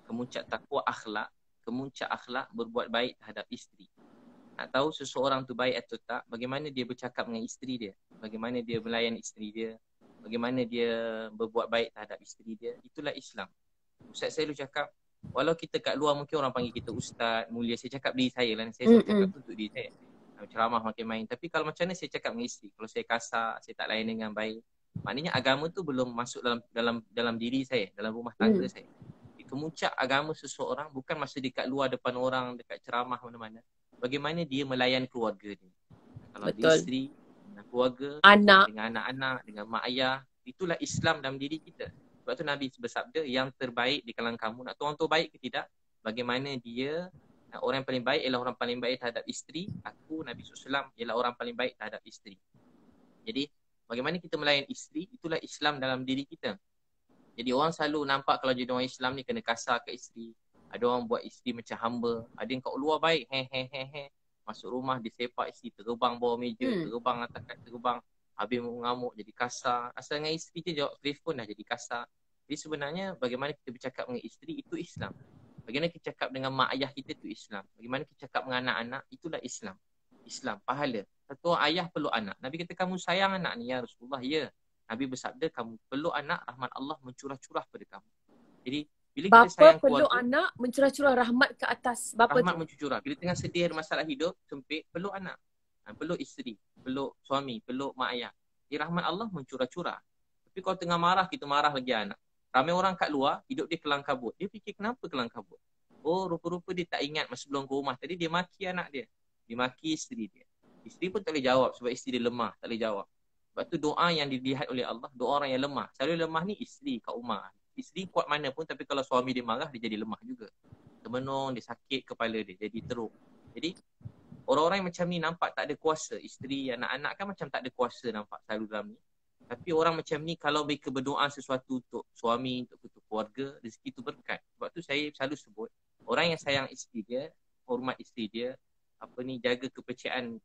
Kemuncak takwa akhlak, kemuncak akhlak berbuat baik terhadap isteri. Nak tahu seseorang tu baik atau tak, bagaimana dia bercakap dengan isteri dia, bagaimana dia melayan isteri dia, bagaimana dia berbuat baik terhadap isteri dia, itulah Islam. Ustaz saya dulu cakap, walau kita kat luar mungkin orang panggil kita ustaz, mulia. Saya cakap diri saya lah, saya selalu cakap tu untuk diri saya. Ceramah makin main. Tapi kalau macam mana saya cakap dengan isteri, kalau saya kasar, saya tak layan dengan baik, maknanya agama tu belum masuk dalam diri saya, dalam rumah tangga saya. Di kemuncak agama seseorang bukan masa dia kat luar depan orang, dekat ceramah mana-mana. Bagaimana dia melayan keluarga dia. Kalau dia isteri, dengan keluarga, dengan anak-anak, dengan mak ayah, itulah Islam dalam diri kita. Sebab tu Nabi bersabda, yang terbaik di kalangan kamu, nak tahu orang tu baik ke tidak, bagaimana dia, orang yang paling baik ialah orang paling baik terhadap isteri. Aku, Nabi SAW, ialah orang paling baik terhadap isteri. Jadi, bagaimana kita melayan isteri, itulah Islam dalam diri kita. Jadi orang selalu nampak kalau jadi orang Islam ni kena kasar ke isteri, Ada orang buat isteri macam hamba. Ada yang kat luar baik. Masuk rumah disepak isteri, terbang bawah meja, terbang atas kat terbang. Habis mengamuk jadi kasar. Asal dengan isteri je jawab telefon dah jadi kasar. Jadi sebenarnya bagaimana kita bercakap dengan isteri itu Islam. Bagaimana kita cakap dengan mak ayah kita itu Islam. Bagaimana kita cakap dengan anak-anak itulah Islam. Islam, pahala. Satu ayah perlu anak. Nabi kata kamu sayang anak ni ya Rasulullah. Ya. Nabi bersabda kamu perlu anak, rahmat Allah mencurah-curah pada kamu. Jadi bila kita sayang perlu keluarga, anak mencurah-curah rahmat ke atas bapa rahmat tu. mencurah. Bila tengah sedih ada masalah hidup, sempit, perlu anak. Perlu isteri, perlu suami, perlu mak ayah. Jadi rahmat Allah mencurah-curah. Tapi kalau tengah marah, kita marah lagi anak. Ramai orang kat luar, hidup dia kelang kabut. Dia fikir kenapa kelang kabut? Oh, rupa-rupa dia tak ingat masa sebelum ke rumah. Tadi dia maki anak dia. Dia maki isteri dia. Isteri pun tak boleh jawab sebab isteri dia lemah. Tak boleh jawab. Sebab tu doa yang dilihat oleh Allah, doa orang yang lemah. Selalu lemah ni isteri kat rumah. Isteri kuat mana pun, tapi kalau suami dia marah, dia jadi lemah juga. Termenung, dia sakit kepala dia, jadi teruk. Jadi, orang-orang yang macam ni nampak tak ada kuasa. Isteri, anak-anak kan macam tak ada kuasa nampak selalu dalam ni. Tapi orang macam ni kalau mereka berdoa sesuatu untuk suami, untuk keluarga, rezeki itu berkat. Sebab tu saya selalu sebut, orang yang sayang isteri dia, hormat isteri dia, jaga kepercayaan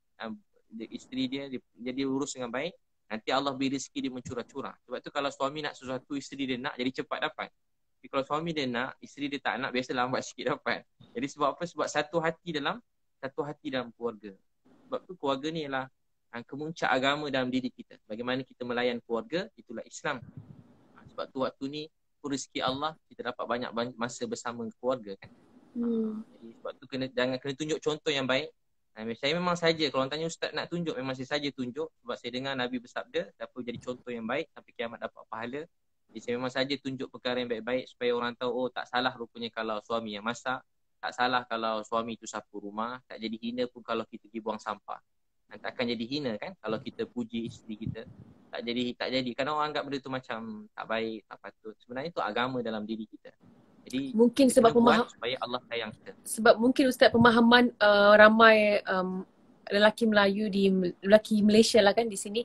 isteri dia jadi urus dengan baik, nanti Allah beri rezeki dia mencurah-curah. Sebab tu kalau suami nak sesuatu, isteri dia nak, jadi cepat dapat. Tapi kalau suami dia nak, isteri dia tak nak, biasa lambat sikit dapat. Jadi sebab apa? Sebab satu hati dalam keluarga. Sebab tu keluarga ni ialah kemuncak agama dalam diri kita. Bagaimana kita melayan keluarga, itulah Islam. Sebab tu waktu ni rezeki Allah, kita dapat banyak masa bersama keluarga kan. Jadi sebab tu jangan kena tunjuk contoh yang baik. Saya memang saja, kalau orang tanya ustaz nak tunjuk, memang saya saja tunjuk. Sebab saya dengar Nabi bersabda, siapa jadi contoh yang baik sampai kiamat dapat pahala. Jadi saya memang saja tunjuk perkara yang baik-baik supaya orang tahu, oh tak salah rupanya kalau suami yang masak, tak salah kalau suami itu sapu rumah, tak jadi hina pun kalau kita pergi buang sampah. Dan tak akan jadi hina kan kalau kita puji isteri kita. Tak jadi. Kadang orang anggap benda tu macam tak baik, tak patut. Sebenarnya itu agama dalam diri kita. Jadi mungkin kita sebab buat supaya Allah sayang kita. Sebab mungkin ustaz pemahaman ramai lelaki Malaysia lah kan di sini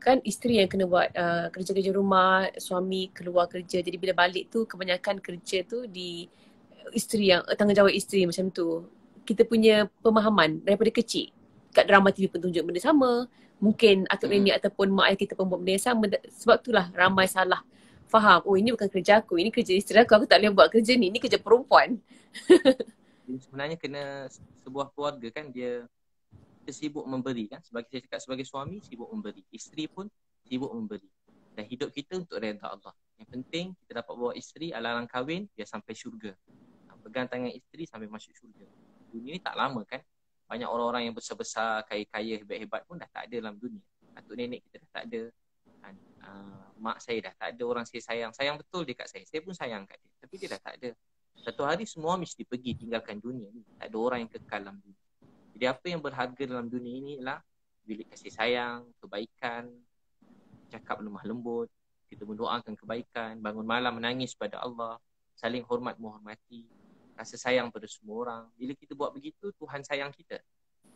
kan, isteri yang kena buat kerja-kerja rumah, suami keluar kerja. Jadi bila balik tu kebanyakan kerja tu di isteri yang tanggungjawab isteri macam tu. Kita punya pemahaman daripada kecil kat drama TV pun tunjuk benda sama. Mungkin atuk nenek ataupun mak ayah kita pun buat benda yang sama. Sebab itulah ramai salah faham. Oh, ini bukan kerja aku, ini kerja isteri aku tak boleh buat kerja ni kerja perempuan. Jadi sebenarnya kena sebuah keluarga kan dia sibuk memberi kan. Saya cakap sebagai suami sibuk memberi. Isteri pun sibuk memberi. Dan hidup kita untuk redha Allah. Yang penting kita dapat bawa isteri alarang kahwin biar sampai syurga. Pegang tangan isteri sampai masuk syurga. Dunia ni tak lama kan. Banyak orang-orang yang besar-besar, kaya-kaya, hebat-hebat pun dah tak ada dalam dunia. Atuk nenek kita dah tak ada. Mak saya dah tak ada. Orang saya sayang betul dekat saya. Saya pun sayang kat dia. Tapi dia dah tak ada. Satu hari semua mesti pergi tinggalkan dunia ni. Tak ada orang yang kekal dalam dunia. Jadi apa yang berharga dalam dunia ini ialah bilik kasih sayang, kebaikan, cakap lemah lembut, kita mendoakan kebaikan, bangun malam menangis pada Allah, saling hormat menghormati, rasa sayang pada semua orang. Bila kita buat begitu, Tuhan sayang kita.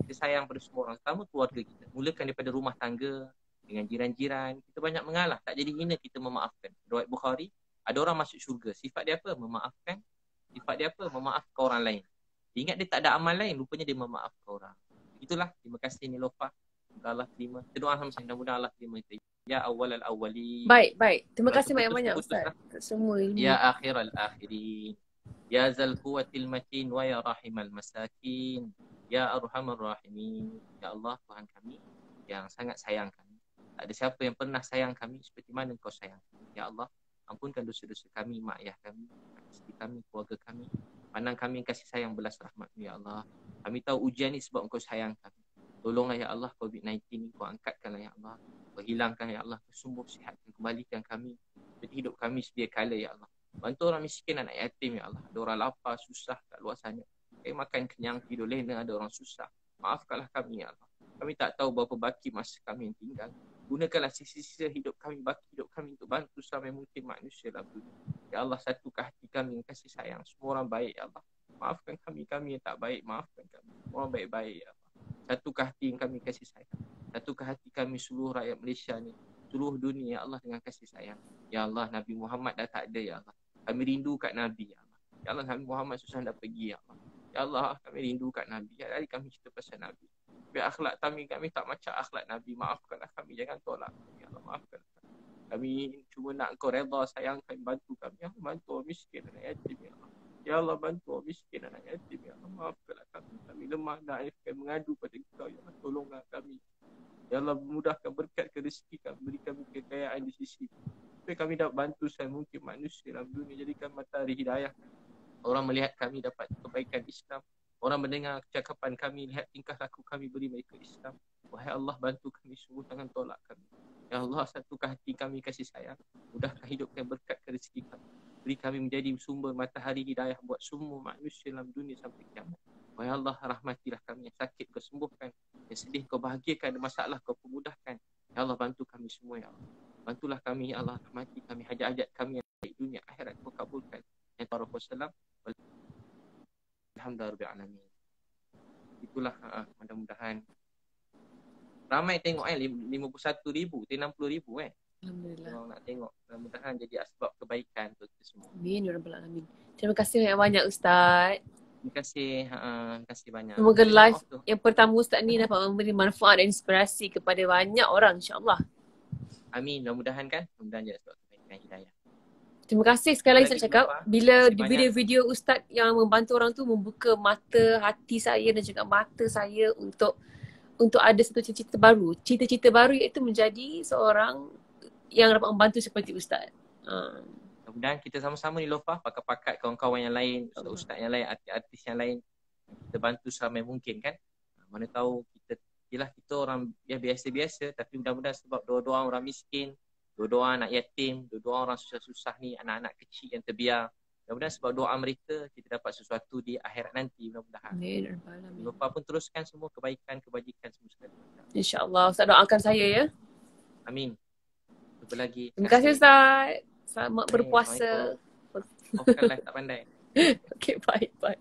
Kita sayang pada semua orang. Pertama keluarga kita. Mulakan daripada rumah tangga, dengan jiran-jiran. Kita banyak mengalah. Tak jadi hina kita memaafkan. Riwayat Bukhari, ada orang masuk syurga. Sifat dia apa? Memaafkan. Sifat dia apa? Memaafkan orang lain. Dia ingat dia tak ada amal lain. Rupanya dia memaafkan orang. Itulah. Terima kasih Nilofa. Semoga Allah terima. Kita doa sama mudah-mudahan Allah terima kita. Ya awal al-awwali. Baik. Terima kasih banyak-banyak Ustaz. Semua ilmu. Ya akhir al-akhirin. Ya zal quwwatil matin wa ya rahimal masakin. Ya arhamar rahimin. Ya Allah Tuhan kami yang sangat sayang kami. Tak ada siapa yang pernah sayang kami seperti mana Engkau sayang kami. Ya Allah, ampunkan dosa-dosa kami, mak ayah kami, isteri kami, keluarga kami. Pandang kami kasih sayang belas rahmat-Mu ya Allah. Kami tahu ujian ni sebab Engkau sayang kami. Tolonglah ya Allah COVID-19 ni Kau angkatkanlah ya Allah. Kau hilangkan ya Allah. Kau sembuh sihatkan, kembalikan kami seperti hidup kami sedia kala ya Allah. Bantu orang miskin, anak yatim ya Allah. Ada orang lapar, susah kat luar sana. Makan kenyang, tidur lena, ada orang susah. Maafkanlah kami ya Allah. Kami tak tahu berapa baki masa kami yang tinggal. Gunakanlah sisa-sisa hidup kami, baki hidup kami untuk bantu sampai mungkin manusia dalam dunia. Ya Allah, satukah hati kami yang kasih sayang. Semua orang baik ya Allah. Maafkan kami yang tak baik. Maafkan kami. Orang baik-baik ya Allah. Satukah hati yang kami kasih sayang. Satukah hati kami seluruh rakyat Malaysia ni. Seluruh dunia ya Allah dengan kasih sayang. Ya Allah, Nabi Muhammad dah tak ada ya Allah. Kami rindu kat Nabi ya Allah. Ya Allah, Nabi Muhammad SAW dah pergi, ya Allah. Ya Allah, kami rindukan Nabi. Ya Allah, kami cerita pasal Nabi. Biar akhlak kami tak macam akhlak Nabi. Maafkanlah kami, jangan tolak kami. Ya Allah, maafkan. Kami cuma nak Engkau redha, sayang kami, bantu kami. Ya Allah, bantu orang miskin dan yatim, ya Allah. Ya Allah, bantu orang miskin dan yatim, ya Allah. Maafkanlah kami. Kami lemah dan kami mengadu pada Engkau, ya Allah. Tolonglah kami. Ya Allah, mudahkan berkat ke rezeki kami, beri kami kekayaan di sisi. Supaya kami dapat bantu mungkin manusia dalam dunia, jadikan matahari hidayah. Orang melihat kami dapat kebaikan Islam. Orang mendengar kecakapan kami, lihat tingkah laku kami, beri mereka Islam. Wahai Allah, bantu kami sungguh, jangan tolak kami. Ya Allah, satukan hati kami kasih sayang. Mudahkan hidup kami, berkat ke rezeki kami. Beri kami menjadi sumber matahari hidayah buat semua manusia dalam dunia sampai kiamat. Wahai Allah, rahmatilah kami. Yang sakit kau sembuhkan, yang sedih kau bahagiakan, ada masalah kau pemudahkan. Ya Allah, bantu kami semua, ya Allah. Bantulah kami, ya Allah, rahmati kami, hajat-hajat kami yang baik dunia akhirat kau kabulkan. Yang Rasulullah Alhamdulillah. Itulah, mudah-mudahan ramai tengok 51,000, 60,000 Alhamdulillah. Orang nak tengok. Mudah-mudahan jadi asbab kebaikan untuk kita semua. Amin ya rabbal alamin. Terima kasih banyak Ustaz. Terima kasih banyak. Semoga live yang pertama Ustaz ni dapat memberi manfaat dan inspirasi kepada banyak orang, insya-Allah. Amin. Mudah-mudahan kan. Mudah-mudahan jadi asbab kebaikan hidayah. Terima kasih sekali lagi saya cakap. Bila video-video Ustaz yang membantu orang tu membuka mata hati saya dan juga mata saya untuk ada satu cita-cita baru. Cita-cita baru iaitu menjadi seorang yang dapat membantu seperti Ustaz. Mudah-mudahan kita sama-sama ni Lofa, pakat-pakat kawan-kawan yang lain, ustaz yang lain, artis yang lain, kita bantu seramai mungkin kan. Mana tahu kita orang biasa-biasa, tapi mudah-mudahan sebab doa-doa orang miskin, doa-doa anak yatim, doa orang susah-susah ni, anak-anak kecil yang terbiar. Mudah-mudahan sebab doa mereka kita dapat sesuatu di akhirat nanti, mudah-mudahan. Amin. Lupa pun teruskan semua kebaikan, kebajikan semua sekali. InsyaAllah. Ustaz doakan saya ya. Amin. Jumpa lagi. Terima kasih Ustaz. Selamat berpuasa. Oh, kan tak pandai. Okay, bye.